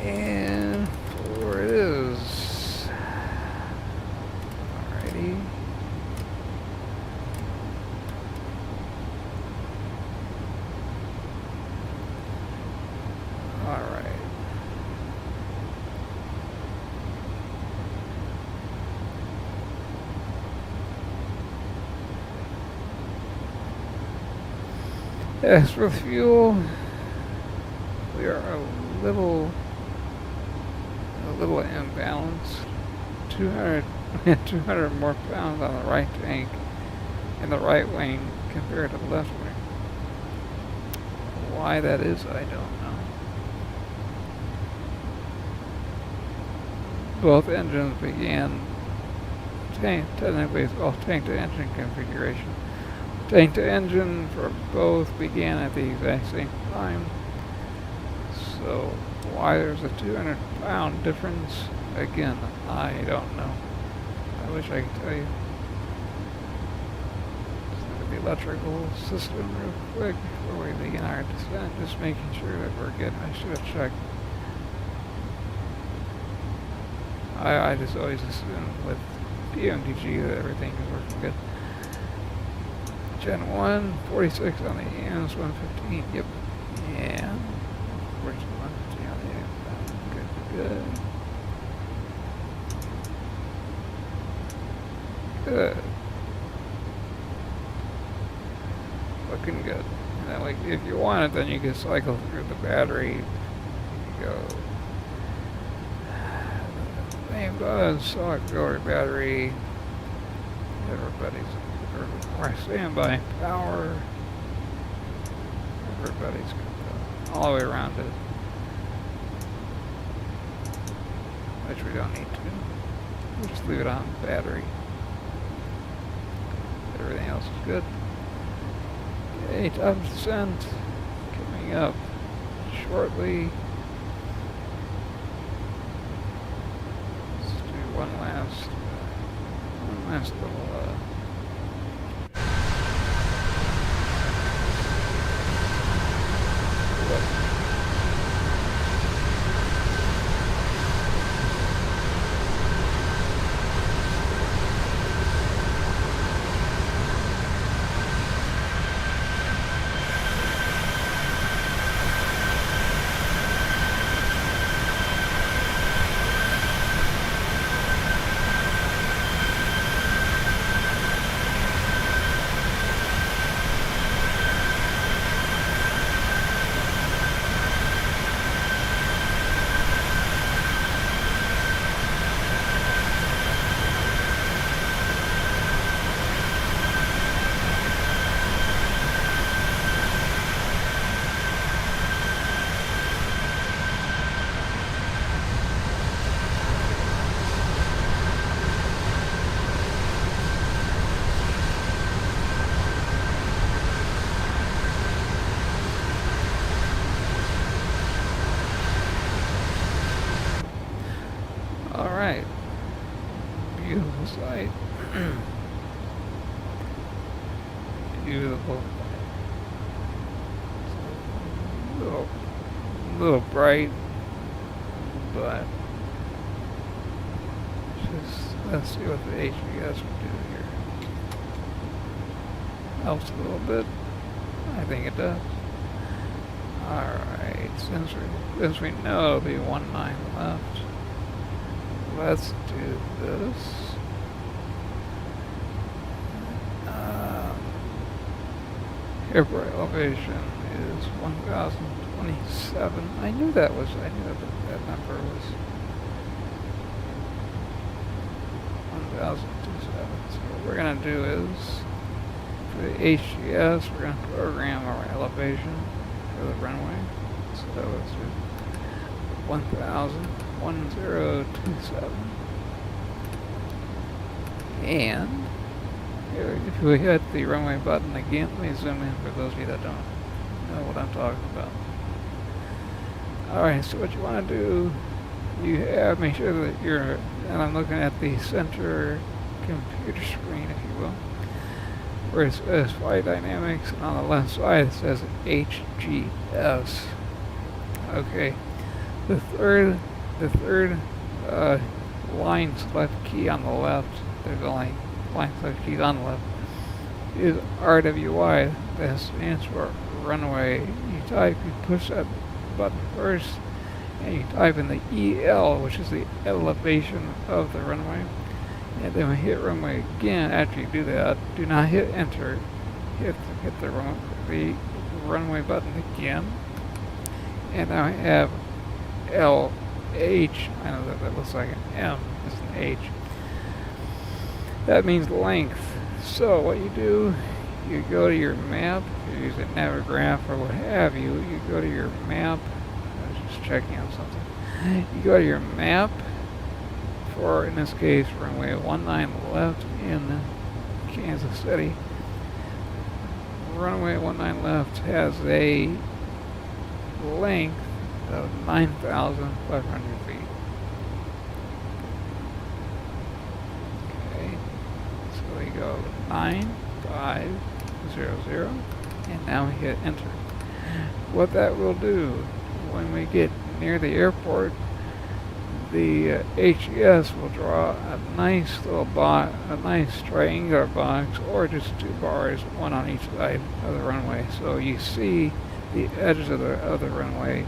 And 4 it is. Alrighty. Alright. As for fuel, we are a little imbalanced. 200 more pounds on the right tank and the right wing compared to the left wing. Why that is, I don't know. Both engines began technically it's all tank to engine configuration. Tank to engine for both began at the exact same time. So why there's a 200-pound difference, again, I don't know. I wish I could tell you. Let's look at the electrical system real quick before we begin our descent, just making sure that we're good. I should have checked. I just always assume with PMDG that everything is working good. Gen 1, 46 on the AMS 115, yep. And 42, 115 on the AMS, good, good. Good. Looking good. And then, like, if you want it, then you can cycle through the battery. You go. Name does auxiliary battery. Everybody's standby power. Everybody's good all the way around it, which we don't need to. We'll just leave it on battery. Everything else is good. Okay, top descent coming up shortly. Let's do one last little Alright, beautiful sight. Beautiful. Little bright, but just let's see what the HVS will do here. Helps a little bit. I think it does. Alright, since we know the 1.9 left, let's do this. Airport elevation is 1,027. I knew that number was 1,027. So what we're gonna do is, for the HGS, we're gonna program our elevation for the runway. So let's do 1,027. And if we hit the runway button again, let me zoom in for those of you that don't know what I'm talking about. Alright, so what you want to do, make sure that and I'm looking at the center computer screen, if you will, where it says flight dynamics, and on the left side it says HGS. Okay, the third line select key on the left, there's only line select keys on the left, is RWI. That stands for runway. You push that button first, and you type in the EL, which is the elevation of the runway. And then we hit runway again. After you do that, do not hit enter. Hit the runway button again. And now I have LH. I know that looks like an M. It's an H. That means length. So what you do, you go to your map, if you use a Navigraph or what have you, you go to your map. I was just checking on something. You go to your map for, in this case, runway 19 left in Kansas City. Runway 19 left has a length of 9,500 feet. Okay, so we go 9500, and now we hit enter. What that will do, when we get near the airport, the HES will draw a nice little box, a nice triangular box, or just two bars, one on each side of the runway. So you see the edges of the runway.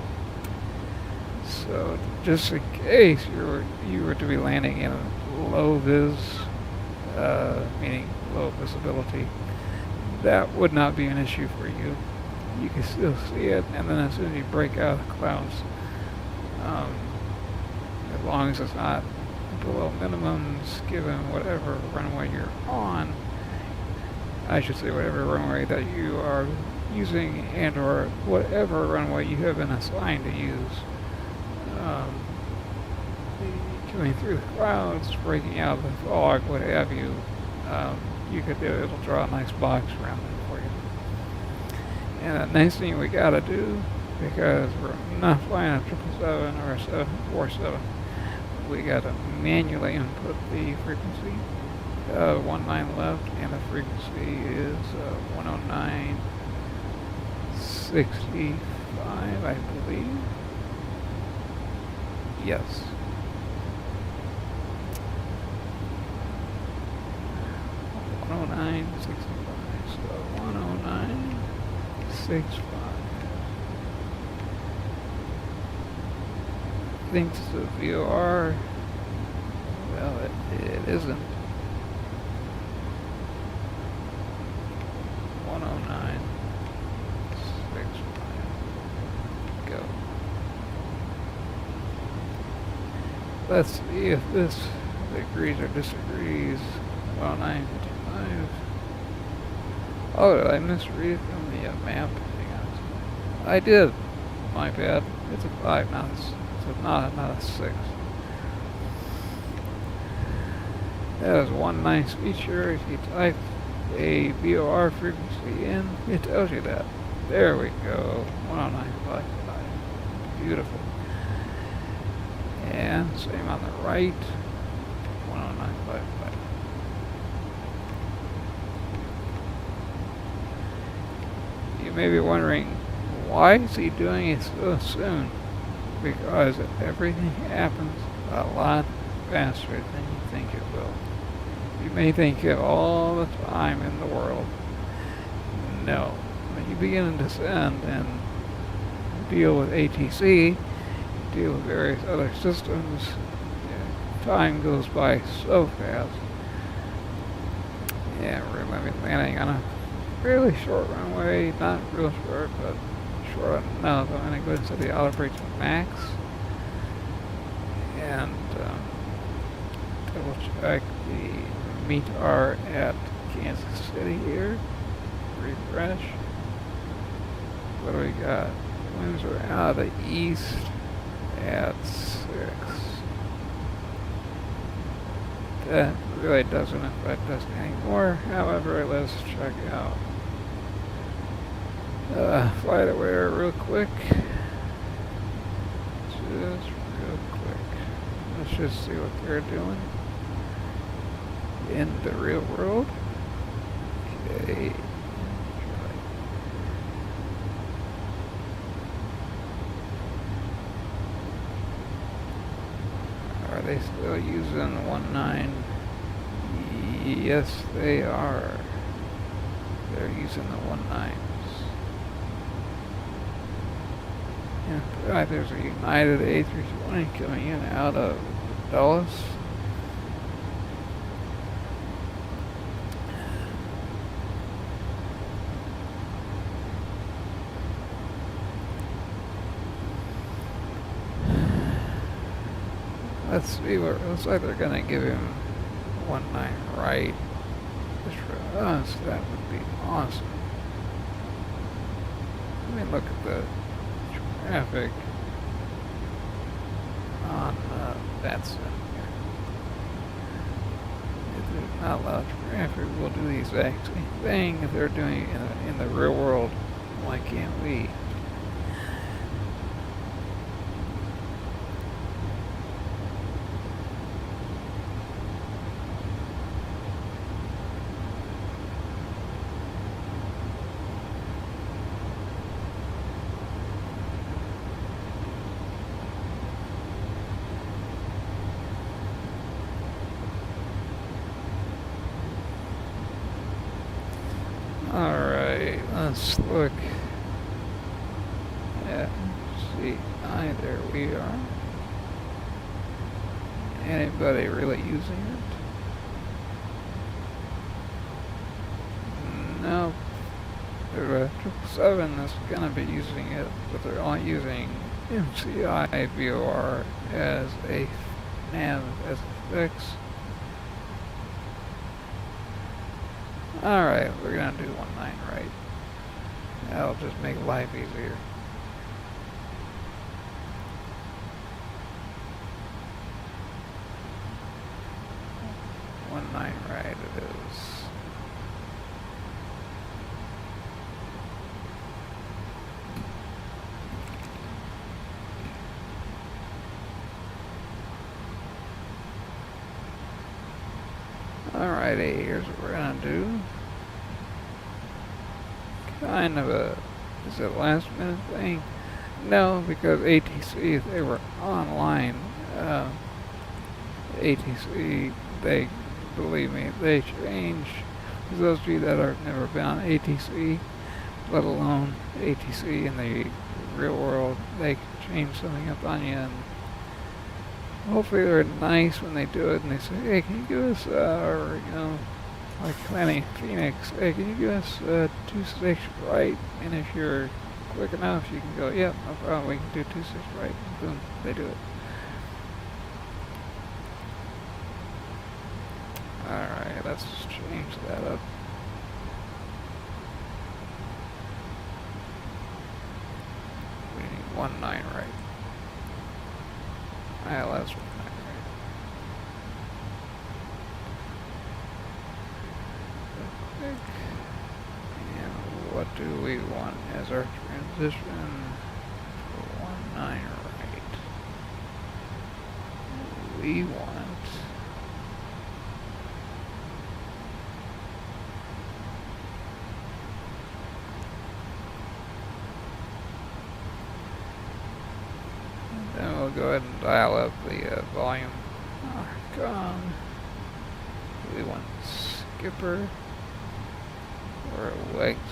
So just in case you were to be landing in a low vis, meaning low visibility, that would not be an issue for you. You can still see it, and then as soon as you break out of the clouds, as long as it's not below minimums given whatever runway you're on, I should say whatever runway that you are using, and or whatever runway you have been assigned to use. Coming through the clouds, breaking out of the fog, what have you, you could do, it'll draw a nice box around it for you. And the next thing we gotta do, because we're not flying a 777 or a 747, we gotta manually input the frequency. 19 left, and the frequency is 109.65, I believe. Yes. $109.65. So 109.65. I think it's a VOR. Well, it isn't. 109.65. Go. Let's see if this agrees or disagrees. 109.55. Oh, did I misread from the map? Hang on. I did. My bad. It's a 5 now. It's not a 6. That is one nice feature. If you type a VOR frequency in, it tells you that. There we go. 109.55. Beautiful. And same on the right. 109.55. You may be wondering, why is he doing it so soon? Because everything happens a lot faster than you think it will. You may think you have all the time in the world. No. When you begin to descend and deal with ATC, deal with various other systems, time goes by so fast. Yeah, we're going to be landing on a fairly short runway, not real short, but short enough. I'm going to go ahead and set the auto brakes to max. And double check the METAR at Kansas City here. Refresh. What do we got? Winds are out of the east at 6. That really doesn't affect us anymore. However, let's check out flight aware real quick. Just real quick. Let's just see what they're doing in the real world. Okay. Are they still using 19? Yes, they are. They're using the 19s. And there's a United A320 coming in out of Dallas. Let's see what it looks like. They're gonna give him 19 right. us, that would be awesome. Let me look at the traffic on VATSIM here. If there's not a lot of traffic, we'll do the exact same thing if they're doing it in the real world. Why can't we? Alright, let's look at MCI. There we are. Anybody really using it? No. There's a 777 that's going to be using it, but they're only using MCI VOR as a nav, as a fix. Alright, we're gonna do 19 right. That'll just make life easier. One nine right it is. Alrighty, here's what we're gonna do. Kind of a, is it a last minute thing? No, because ATC, they were online. ATC, they, believe me, they change. For those of you that have never been on ATC, let alone ATC in the real world, they can change something up on you, and hopefully they're nice when they do it, and they say, hey, can you give us, or, you know, like Planning Phoenix, hey, can you give us 26 right? And if you're quick enough, you can go, yeah, no problem, we can do 26 right. And boom, they do it. Alright, let's just change that up. We need 19 right. Alright, let's 19 right. And what do we want as our transition for 19 right? We want then we'll go ahead and dial up the volume. Oh, come. We want Skipper or Wesky.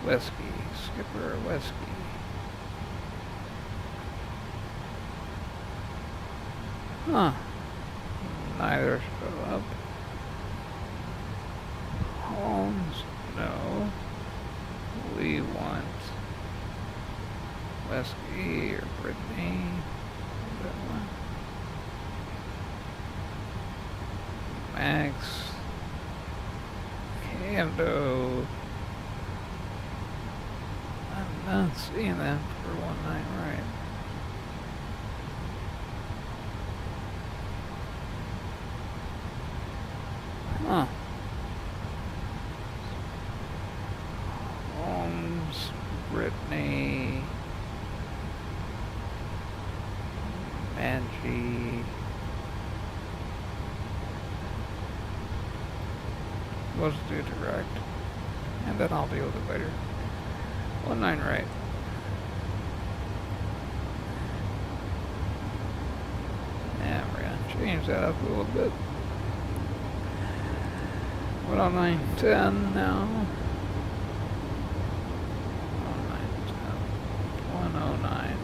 Skipper or Wesky. Huh. Neither show up. Holmes, no. We want Wesky or Brittany. That one. Max. Cando. I'm not seeing them for 19 right. Huh. Holmes, Brittany, Angie. We'll just do direct, and then I'll deal with it later. 19 right. And we're gonna change that up a little bit. 109.10 now. 109.10. 109.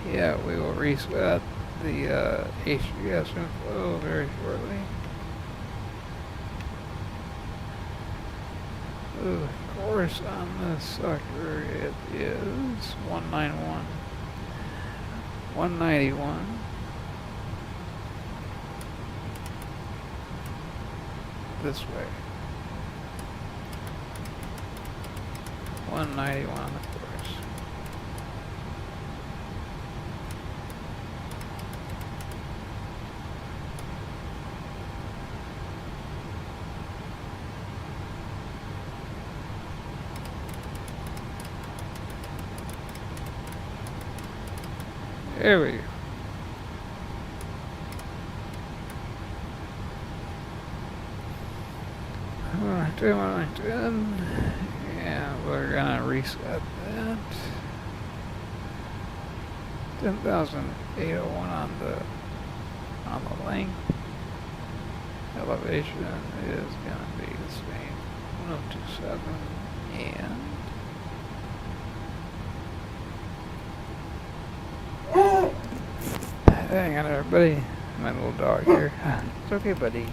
10. Yeah, we will reset the HGS inflow very shortly. Of course, on this sucker it is 191. 191. This way. 191, of course. There we go. And we're gonna reset that. 10,801 on the length. Elevation is gonna be the same. 1027 and hang on, everybody. My little dog here. It's okay, buddy.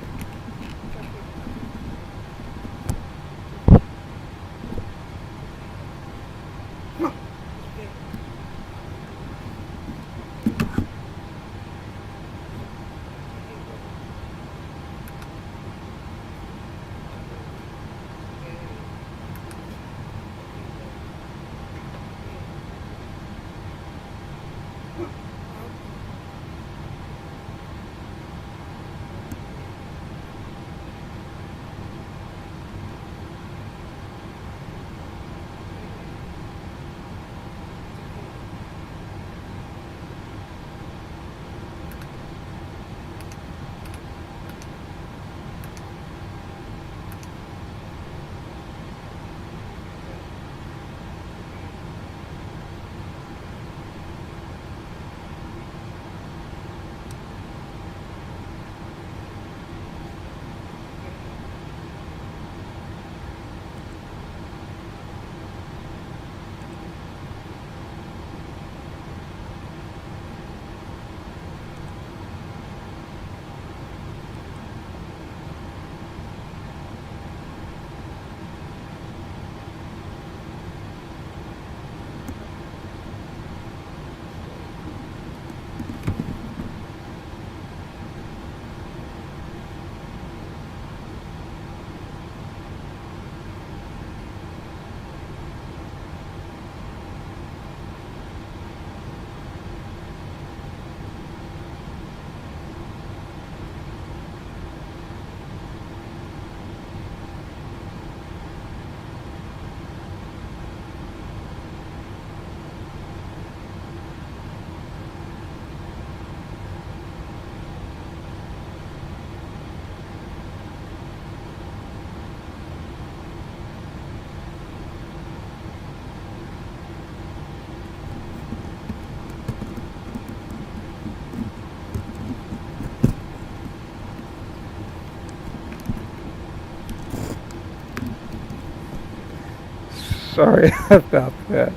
Sorry about that.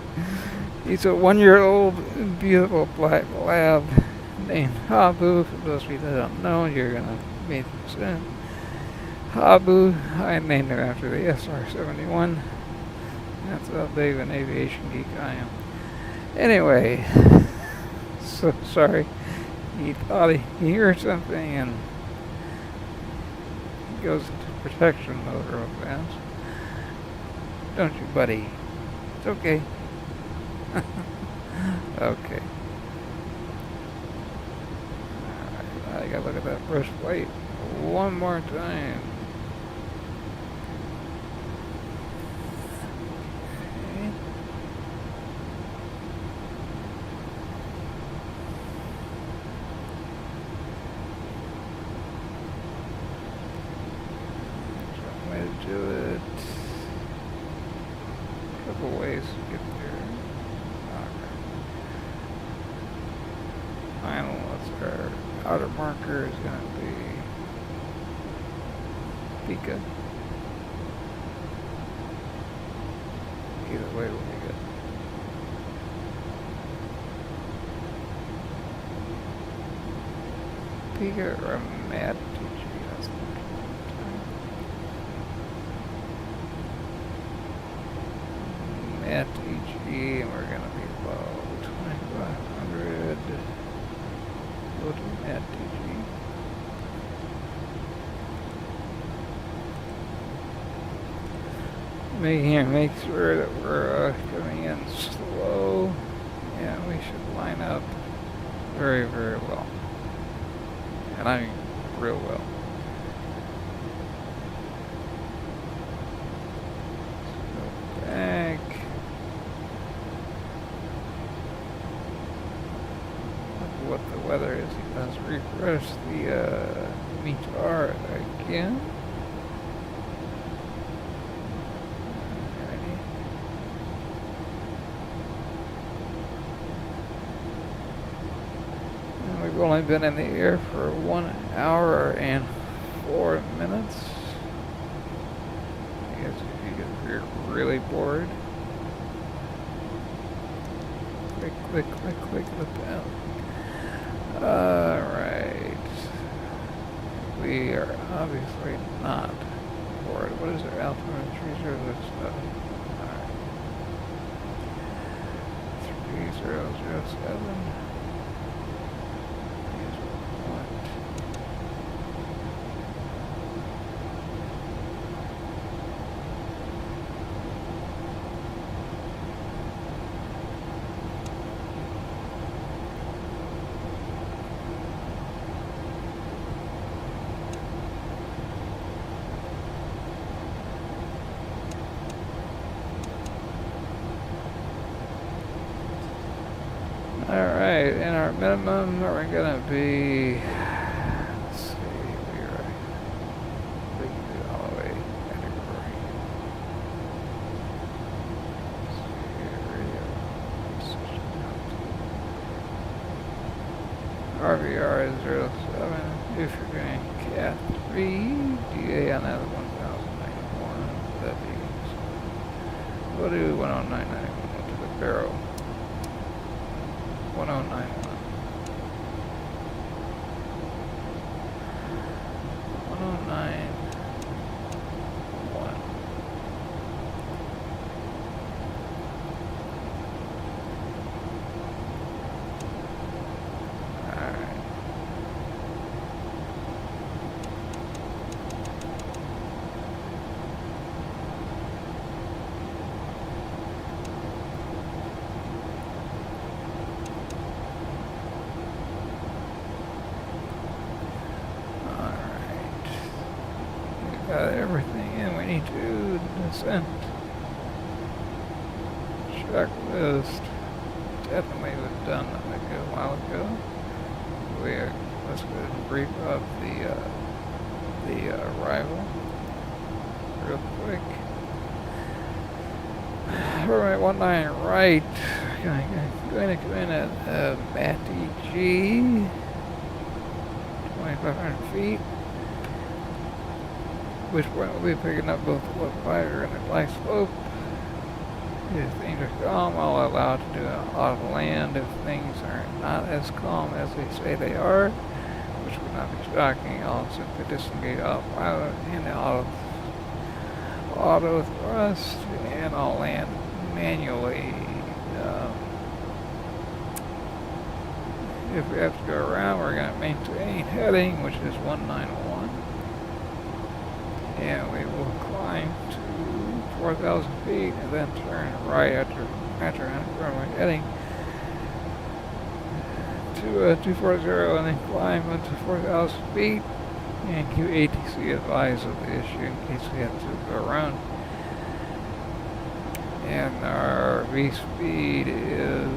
He's a 1-year-old beautiful black lab named Habu. For those of you that don't know, you're gonna meet him soon. Habu, I named him after the SR-71. That's how big of an aviation geek I am. Anyway, so sorry. He thought he heard something and he goes into protection mode real fast. Don't you, buddy? It's okay. Okay. Alright, I gotta look at that brush plate one more time. Okay. Some way to do it. Couple ways to get there. Okay. Final, what's our outer marker is going to be Pika. Either way will be good. Pika or a Mad TG, that's the Mad TG, and we're going to be below 2500. MTG. Make sure that we're coming in slow, and we should line up very, very well. And I mean real well. Let's go back. Look what the weather is. Let's refresh the meter again. We've only been in the air for 1 hour and 4 minutes. I guess if you're really bored. Click, click, click, click the pen. Alright. We are obviously not bored. What is our altitude? 3007. Alright. 3007. Alright, and our minimum, we're gonna be, let's see, we can do it all the way category. RVR is 07, if you're going CAT 3, DA on that 1091, that'd be, we'll do 10991 to the barrel. 1091. 1091. Alright. Got everything in we need to descent. Checklist. Definitely was done a good while ago. Let's go ahead and brief up the arrival real quick. Runway 19 right. Going to come in at VATSIM 2,500 feet. Which point we'll be picking up both the fighter and the glide slope. If things are calm, I'll allow it to do an auto land. If things are not as calm as they say they are, which would not be shocking, I'll simply disengage autopilot and the auto thrust, and I'll land manually. If we have to go around, we're going to maintain heading, which is 191. And we will climb to 4,000 feet and then turn right after runway heading to 240 and then climb up to 4,000 feet and keep ATC advised of the issue in case we have to go around. And our V speed is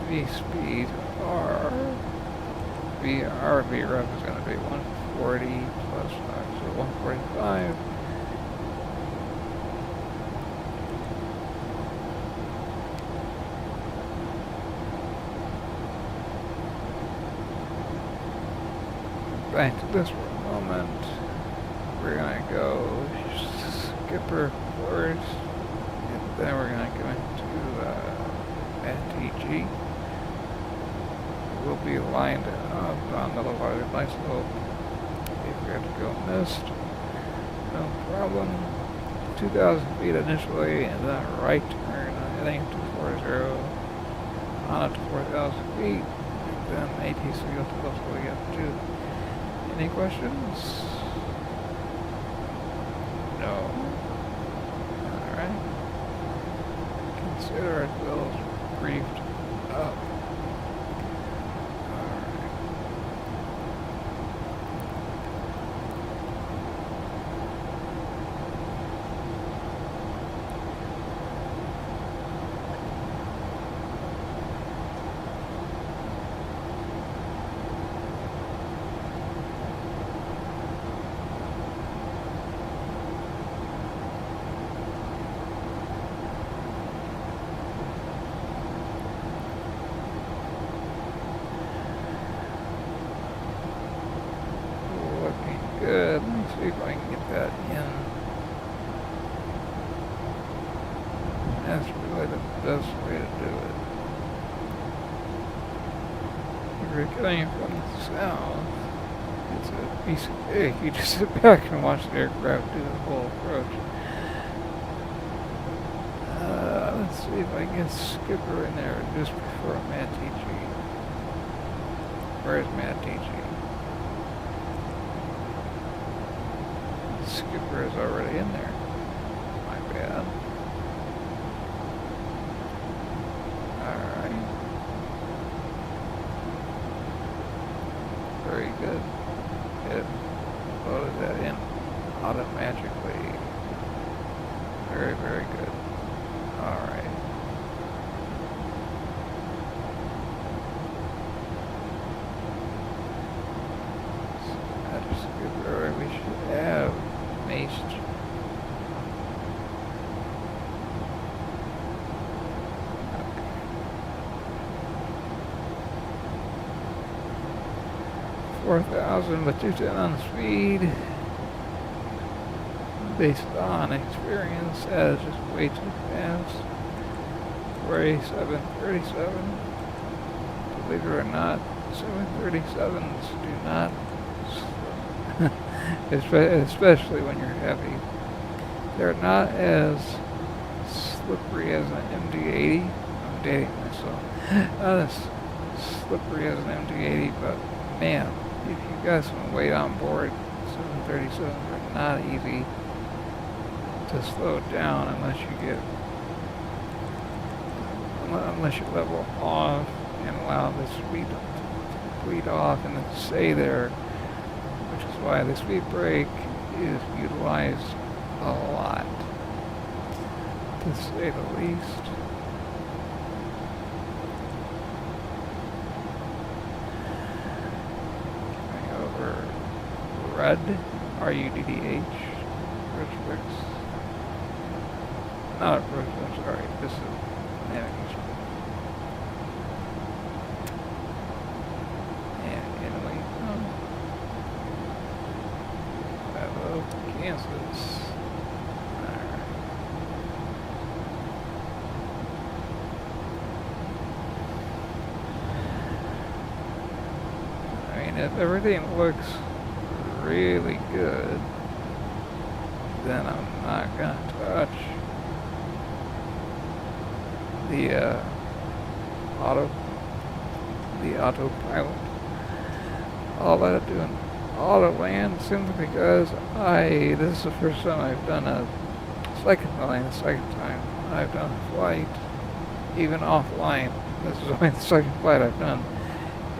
V speed our VREF is going to be 140 plus 5, so 145. Back to this for a moment. We're going to go skipper first, and then we're going to go into MTG. We'll be lined up on the lower light slope. If we have to go mist, no problem. 2,000 feet initially, and then right turn heading to 40 on up to 4,000 feet. And then ATC goes all the way up to. Any questions? No. Alright. Consider ourselves briefed up. Alright. 'Cause you just sit back and watch the aircraft do the whole approach. Let's see if I can get Skipper in there just before Matt TG. Where's Matt TG? Skipper is already in there. My bad. Alright. Very good. It loaded that in automatically. Very, very good. Alright. So that's Skipper. We should have maced. 4,000 with 210 on speed. Based on experience, that is just way too fast. For a 737, believe it or not, 737s do not, especially when you're heavy. They're not as slippery as an MD-80. I'm dating myself. Not as slippery as an MD-80, but man, if you got some weight on board, 737s are not easy to slow down unless you level off and allow the speed to bleed off and then stay there, which is why the speed brake is utilized a lot, to say the least. Rudd, R-U-D-D-H, Ridgewicks. Not approach, I'm sorry, this is navigation. And Italy, Hello, Kansas. Alright. I mean, if everything looks really good, then I'm not gonna touch the autopilot. All that I'm doing auto land simply because this is the first time I've done the second time I've done a flight, even offline. This is only the second flight I've done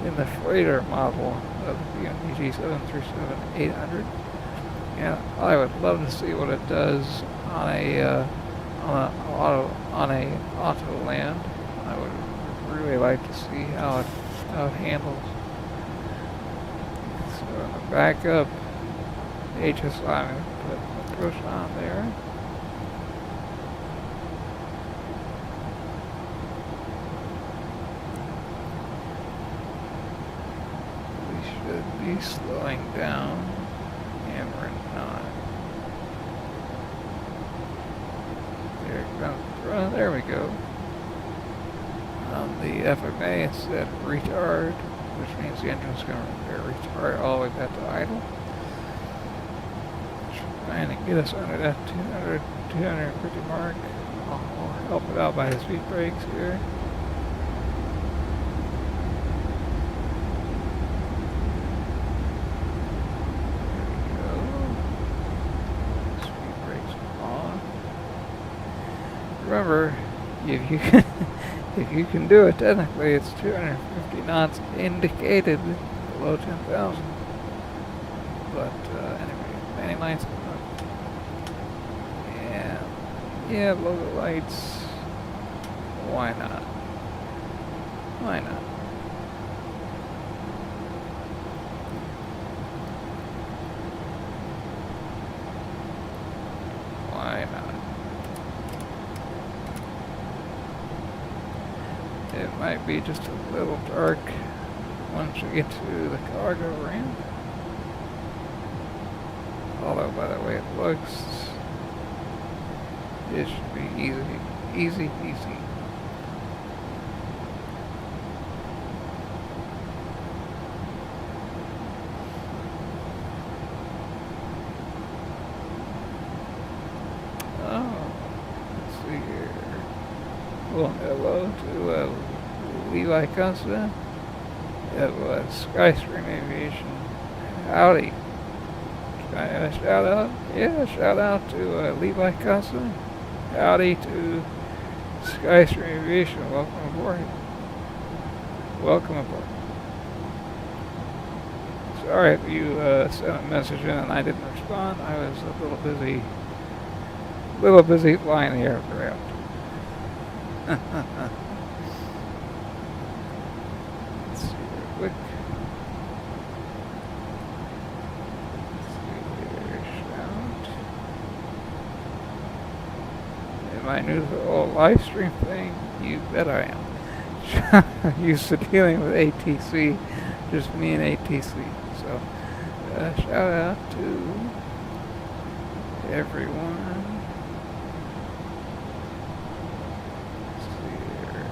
in the freighter model of the PMDG 737-800. Yeah, I would love to see what it does on a auto land. I would really like to see how it handles. So in the backup HSI, I'm going to put the push on there. Be slowing down, and we're not. There it comes. There we go. On the FMA, it said retard, which means the engine's going to retard all the way back to idle. Trying to get us under that 250 mark I'll help it out by the speed brakes here. There we go. Speed brakes on. Remember, if you can, if you can do it, technically it's 250 knots indicated below 10,000. But anyway, landing lights. Yeah, blow the lights. Why not? Why not? Why not? It might be just a little dark once you get to the cargo ramp. Although, by the way it looks, it should be easy peasy. Oh, let's see here. Well, hello to Levi Costa. It was Skystream Aviation. Howdy. Can I have a shout out? Yeah, shout out to Levi Costa. Howdy to Skystream Aviation. Welcome aboard. Welcome aboard. Sorry if you sent a message in and I didn't respond. I was a little busy flying the aircraft. Let's see real quick. Am I new to the whole live stream thing? You bet I am. Used to dealing with ATC, just me and ATC. So, shout out to everyone. Let's see here.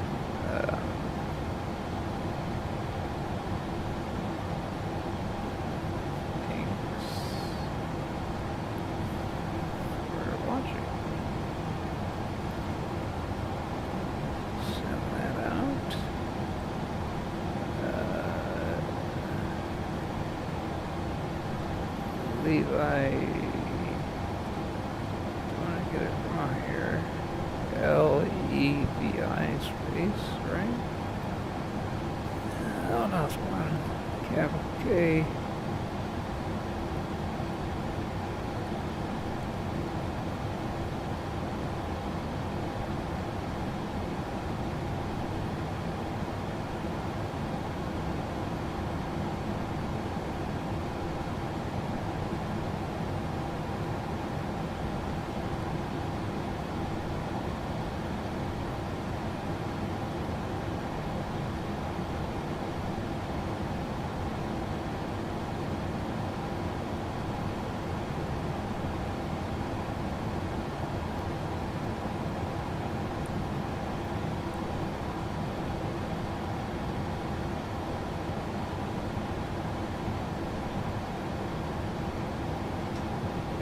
Thanks for watching. Send that out. Levi, do want to get it from here? Levi space, right? Oh no, it's one. Capital K.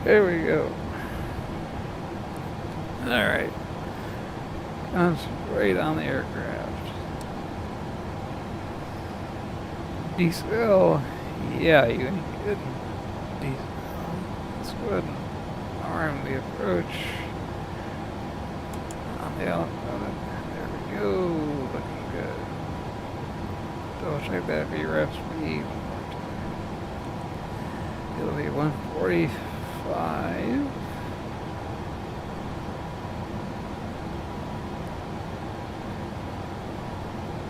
There we go. Alright. Concentrate on the aircraft. Decel. Yeah, you ain't kidding. Decel. Let's go ahead and arm the approach. On the outbound. There we go. Looking good. Double check that VREF speed one more time. It'll be 145.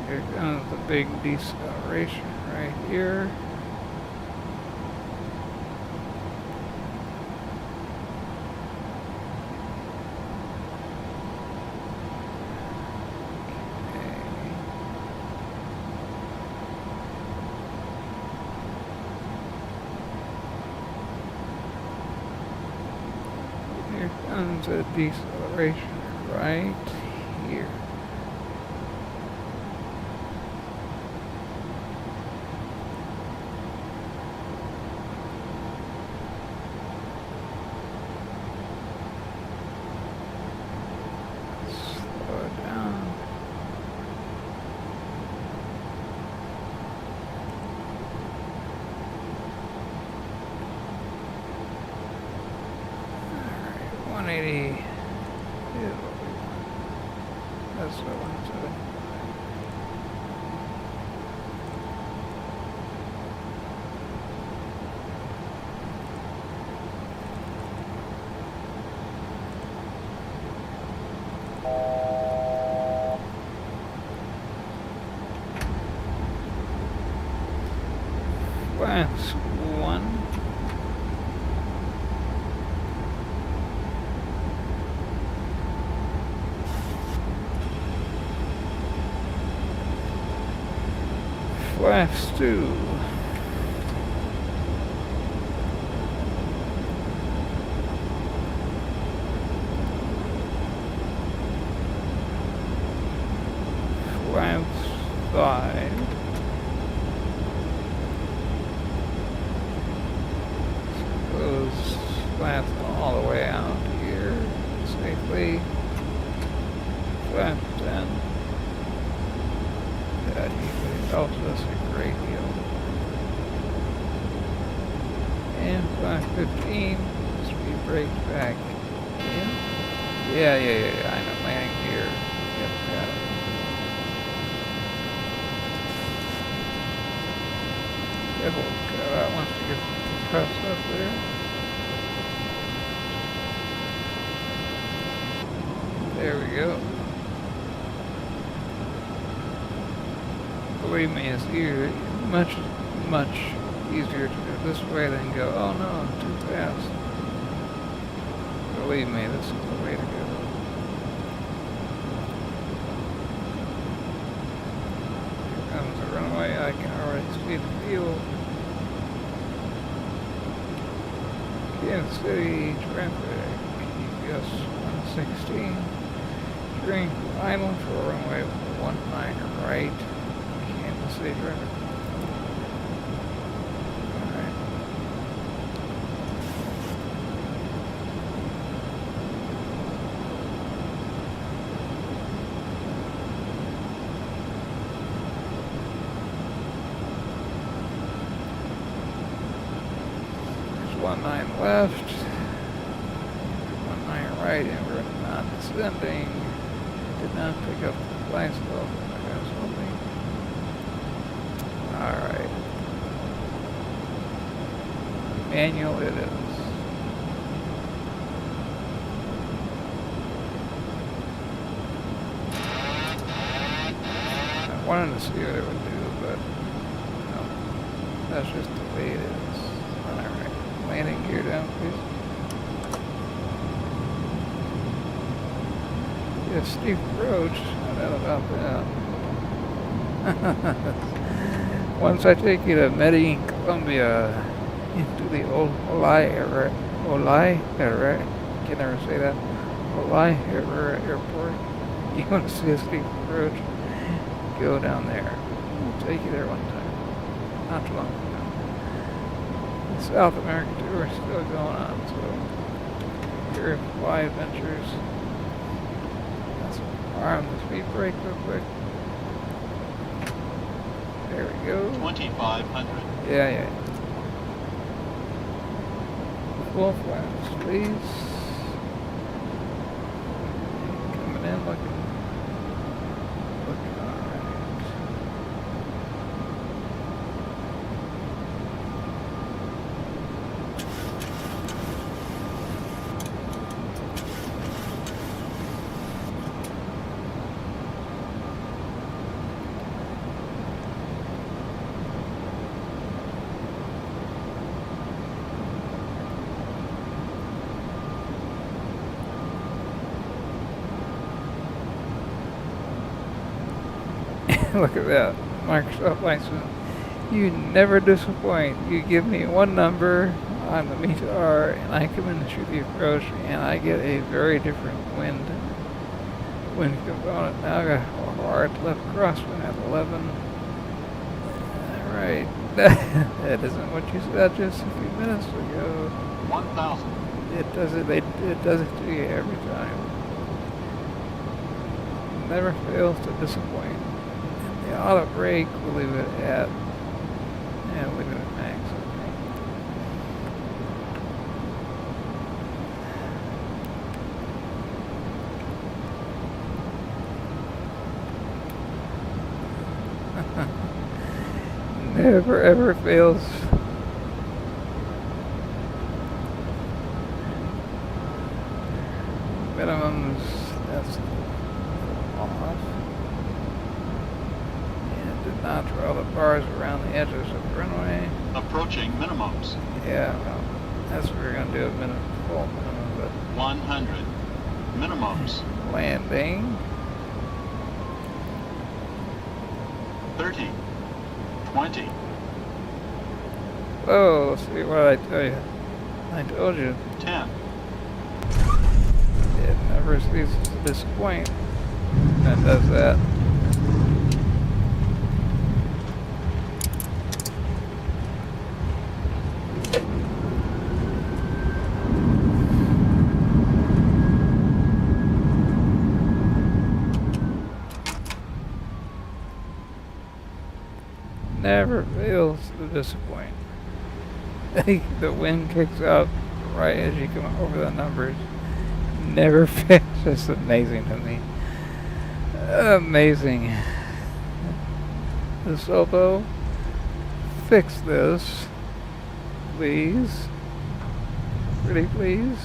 Here comes the big deceleration right here. Here comes a deceleration right here. 180 is that's the 170. Class 1. Class 2. Class 5. Slats all the way out here safely. Flat 10. That usually helps us a great deal. And flat 15. Speed brakes back in. Yeah. I know. Landing gear. Yep, got it. Careful, that wants to get compressed up there. There we go. Believe me, it's easier, much easier to go this way than go, oh no, I'm too fast. Believe me, this is the way to go. Here comes the runway, I can already see the field. Kansas City traffic, GPS 116. Green final for runway 19 right. Kansas City traffic. Alright. There's 19 left. 19 right, and we're not descending. Did not pick up the flight slope. I got something. Alright. Manual it is. I wanted to see what it would do, but no. That's just the way it is. Alright. Landing gear down, please. Yeah, steep approach, no doubt about that. Once I take you to Medellin, Colombia, into the Olay area, can never say that, Olay airport, you want to see a steep approach, go down there. We'll take you there one time, not too long ago. The South American tour is still going on, so here are fly adventures. Arm the speed brake real quick. There we go. 2,500. Yeah. Full flaps, please. Coming in looking alright. Look at that. Microsoft license. You never disappoint. You give me one number on the METAR and I come in to shoot the approach and I get a very different wind component. Now I got a hard left crosswind at 11. Alright. That isn't what you said just a few minutes ago. 1,000. It does it to you every time. Never fails to disappoint. The auto brake, we'll leave it at, and leave it at max. Okay. Never ever fails. Minimums, that's off. And did not draw the bars around the edges of the runway. Approaching minimums. Yeah, well, that's what we're going to do, a minimum, full minimum, but 100. Minimums. landing. 30. 20. Whoa, let's see what I tell you. I told you, 10. it never ceases to disappoint. And does that. Never fails to disappoint. The wind kicks up right as you come over the numbers. Never fails. It's amazing to me. Amazing. The Sobo, fix this, please. Pretty please.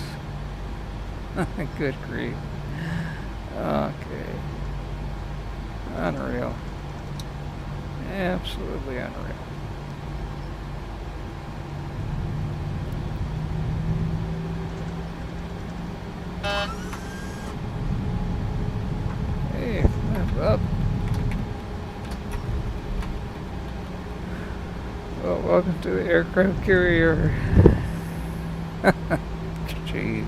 Good grief. Okay. Unreal. Absolutely unreal. Hey, flap up. Well, welcome to the aircraft carrier. Jeez.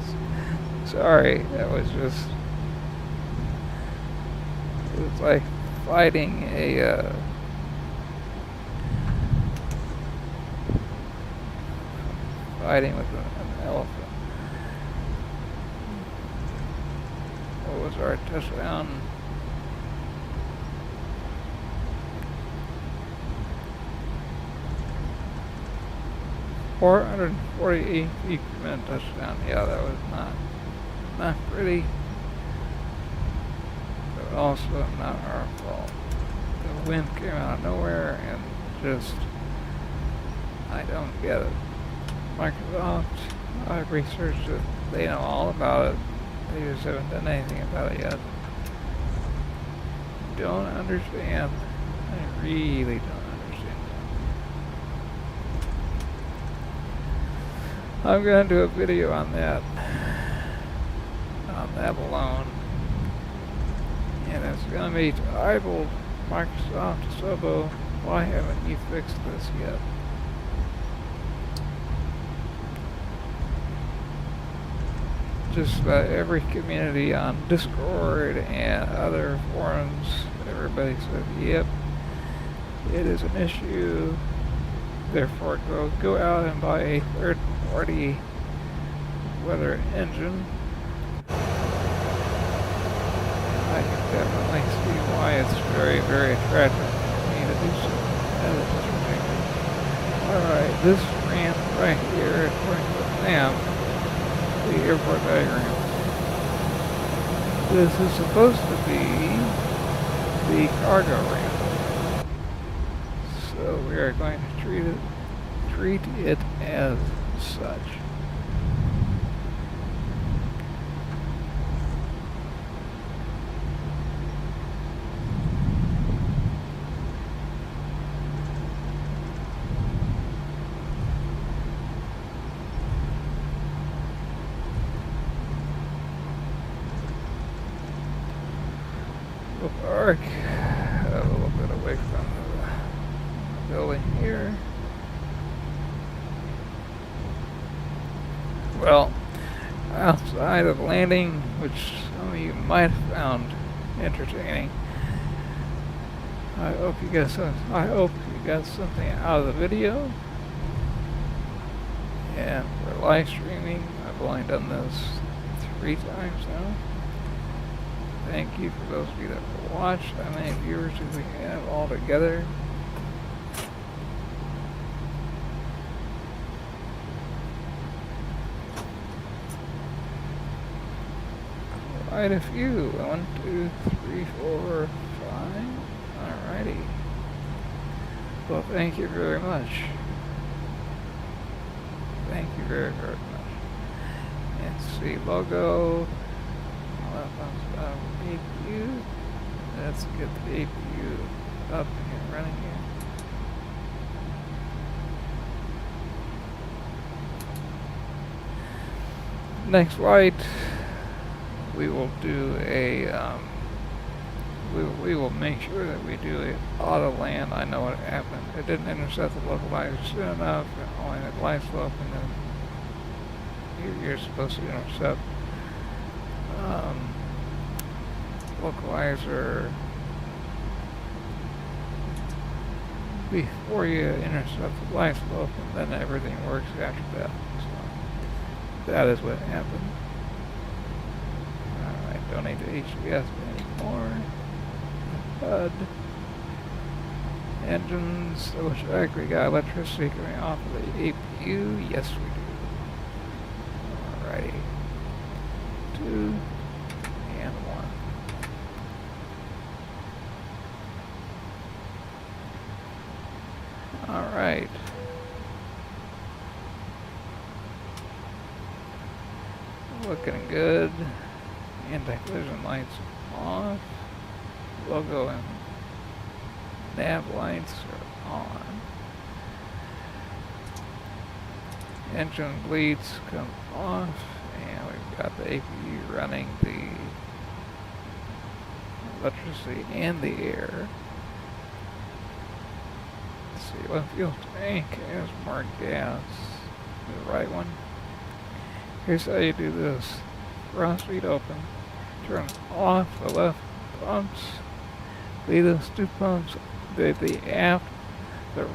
Sorry, that was just... It was like fighting a... fighting with an elephant. What was our touchdown? $448 feet per minute touchdown. Yeah, that was not pretty, but also not our fault. The wind came out of nowhere and just, I don't get it. Microsoft, I've researched it. They know all about it. They just haven't done anything about it yet. Don't understand. I really don't understand. I'm going to do a video on that. On that alone. And it's going to be titled Microsoft Sobo, why haven't you fixed this yet? Just about every community on Discord and other forums, everybody said, yep, it is an issue. Therefore, go out and buy a third-party weather engine. I can definitely see why it's very, very attractive for me to do so. That is just ridiculous. Alright, this ramp right here, according to the map, the airport diagram. This is supposed to be the cargo ramp. So we are going to treat it as such. Park a little bit away from the building here. Well, outside of landing, which some of you might have found entertaining, I hope you got something out of the video. And for live streaming, I've only done this 3 times now. Thank you for those of you that watched. How many viewers do we have all together? Quite a few. 1, 2, 3, 4, 5. Alrighty. Well, thank you very much. Thank you very, very much. And see logo. APU. Let's get the APU up and running here. Next flight, we will do a we will make sure that we do a auto land. I know what happened. It didn't intercept the localizer soon enough. Only the glide slope, and then you're supposed to intercept localizer before you intercept the glide slope, and then everything works after that. So that is what happened. Alright, don't need the HBS anymore. HUD. Engines, double check. We got electricity coming off of the APU. Yes, we do. Alrighty. 2 and 1. Alright. Looking good. Anti-collision lights off. Logo and nav lights are on. Engine bleeds come off, and we've got the APU running the electricity and the air. Let's see, what fuel tank has more gas? The right one. Here's how you do this. Thrust speed open. Turn off the left pumps. Leave those two pumps, the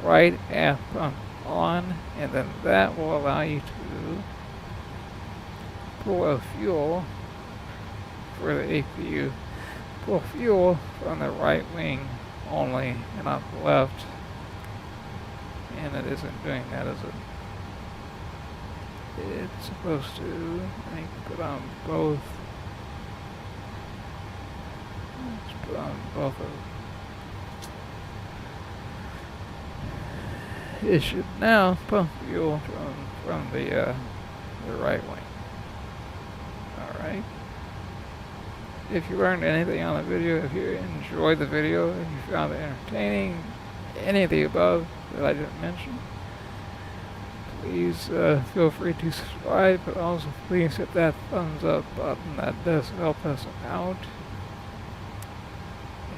right aft pump on, and then that will allow you to pull a fuel for the APU. Pull fuel from the right wing only and not the left. And it isn't doing that, is it? It's supposed to, I think, put on both. Let's put on both of them. It should now pump fuel from the right wing. Alright. If you learned anything on the video, if you enjoyed the video, if you found it entertaining, any of the above that I didn't mention, please feel free to subscribe, but also please hit that thumbs up button. That does help us out.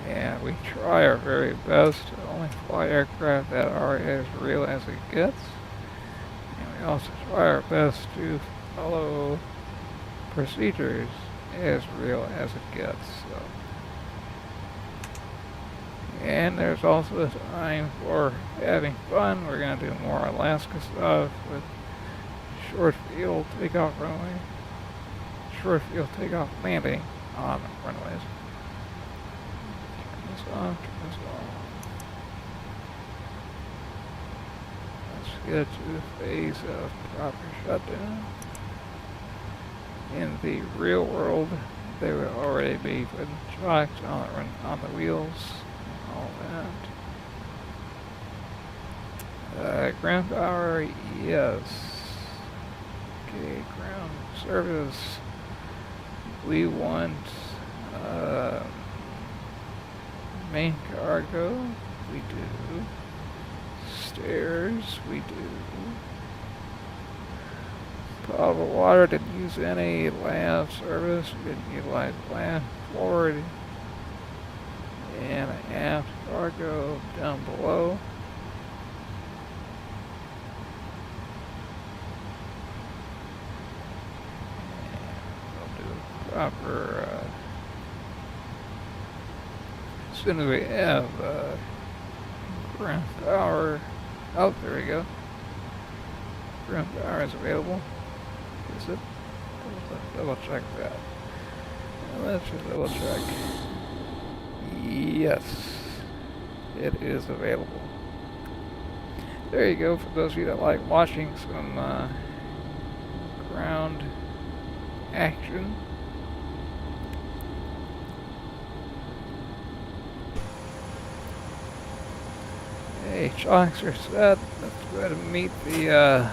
And we try our very best to only fly aircraft that are as real as it gets. And we also try our best to follow procedures as real as it gets. So. And there's also a time for having fun. We're going to do more Alaska stuff with short field takeoff runway, short field takeoff landing on runways. Turn this on, turn this on. Let's get to the phase of proper shutdown. In the real world, they would already be putting shocks on the wheels. All that. Ground power, yes. Okay, ground service. We want main cargo. We do. Stairs. We do. Potable water, didn't use any. Lab service, we didn't utilize lab. Forward and aft cargo down below. And we'll do proper, as soon as we have ground power, oh, there we go. Ground power is available. Is it? Double check that. Let's just double check. Yes, it is available. There you go, for those of you that like watching some ground action. Okay, chocks are set. Let's go ahead and meet the,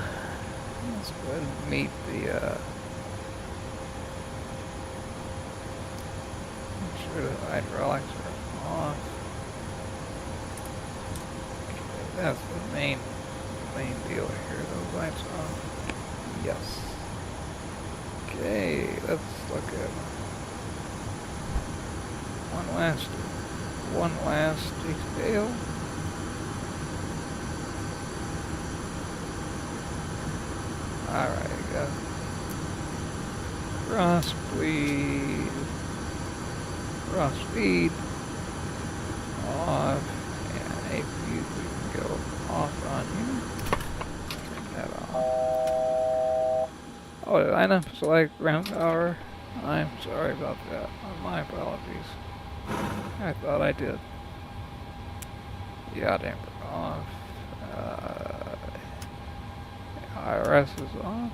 make sure the hydraulics are off. Okay, that's the main deal here. Those lights are off. Yes. Okay, let's look at one last detail. Alright, got cross speed off, and APU we can go off on you. Turn that off. Oh, did I not select ground power? I'm sorry about that. My apologies. I thought I did. Yeah, damper off. IRS is off.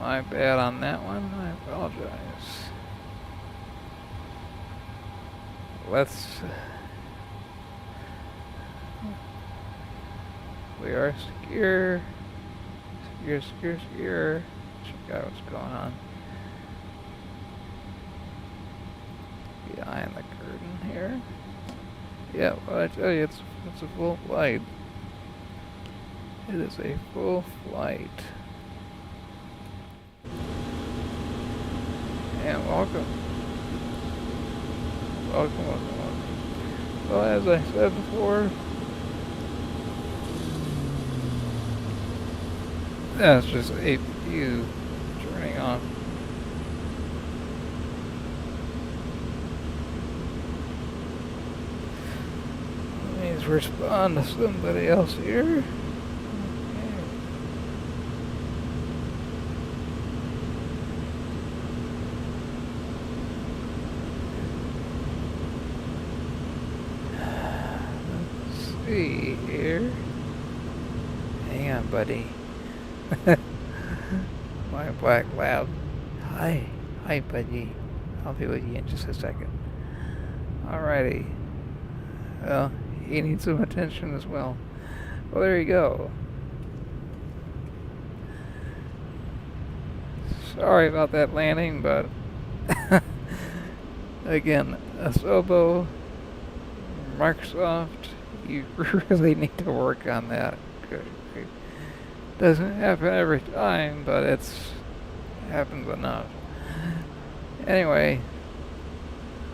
My bad on that one. I apologize. We are secure. Secure. Check out what's going on behind the curtain here. Yeah, well, I tell you, it's a full flight. It is a full flight. And welcome. Well, as I said before, that's just APU turning on. Let me respond to somebody else here. See here. Hang on, buddy. My black lab. Hi, buddy. I'll be with you in just a second. Alrighty. Well, he needs some attention as well. Well, there you go. Sorry about that landing, but again, Asobo, Microsoft, you really need to work on that. It doesn't happen every time, but it happens enough. Anyway,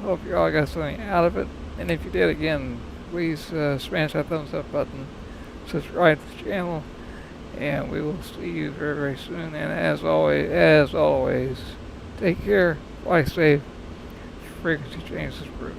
hope you all got something out of it. And if you did, again, please smash that thumbs up button, subscribe to the channel, and we will see you very, very soon. And as always, take care, fly safe, frequency change is approved.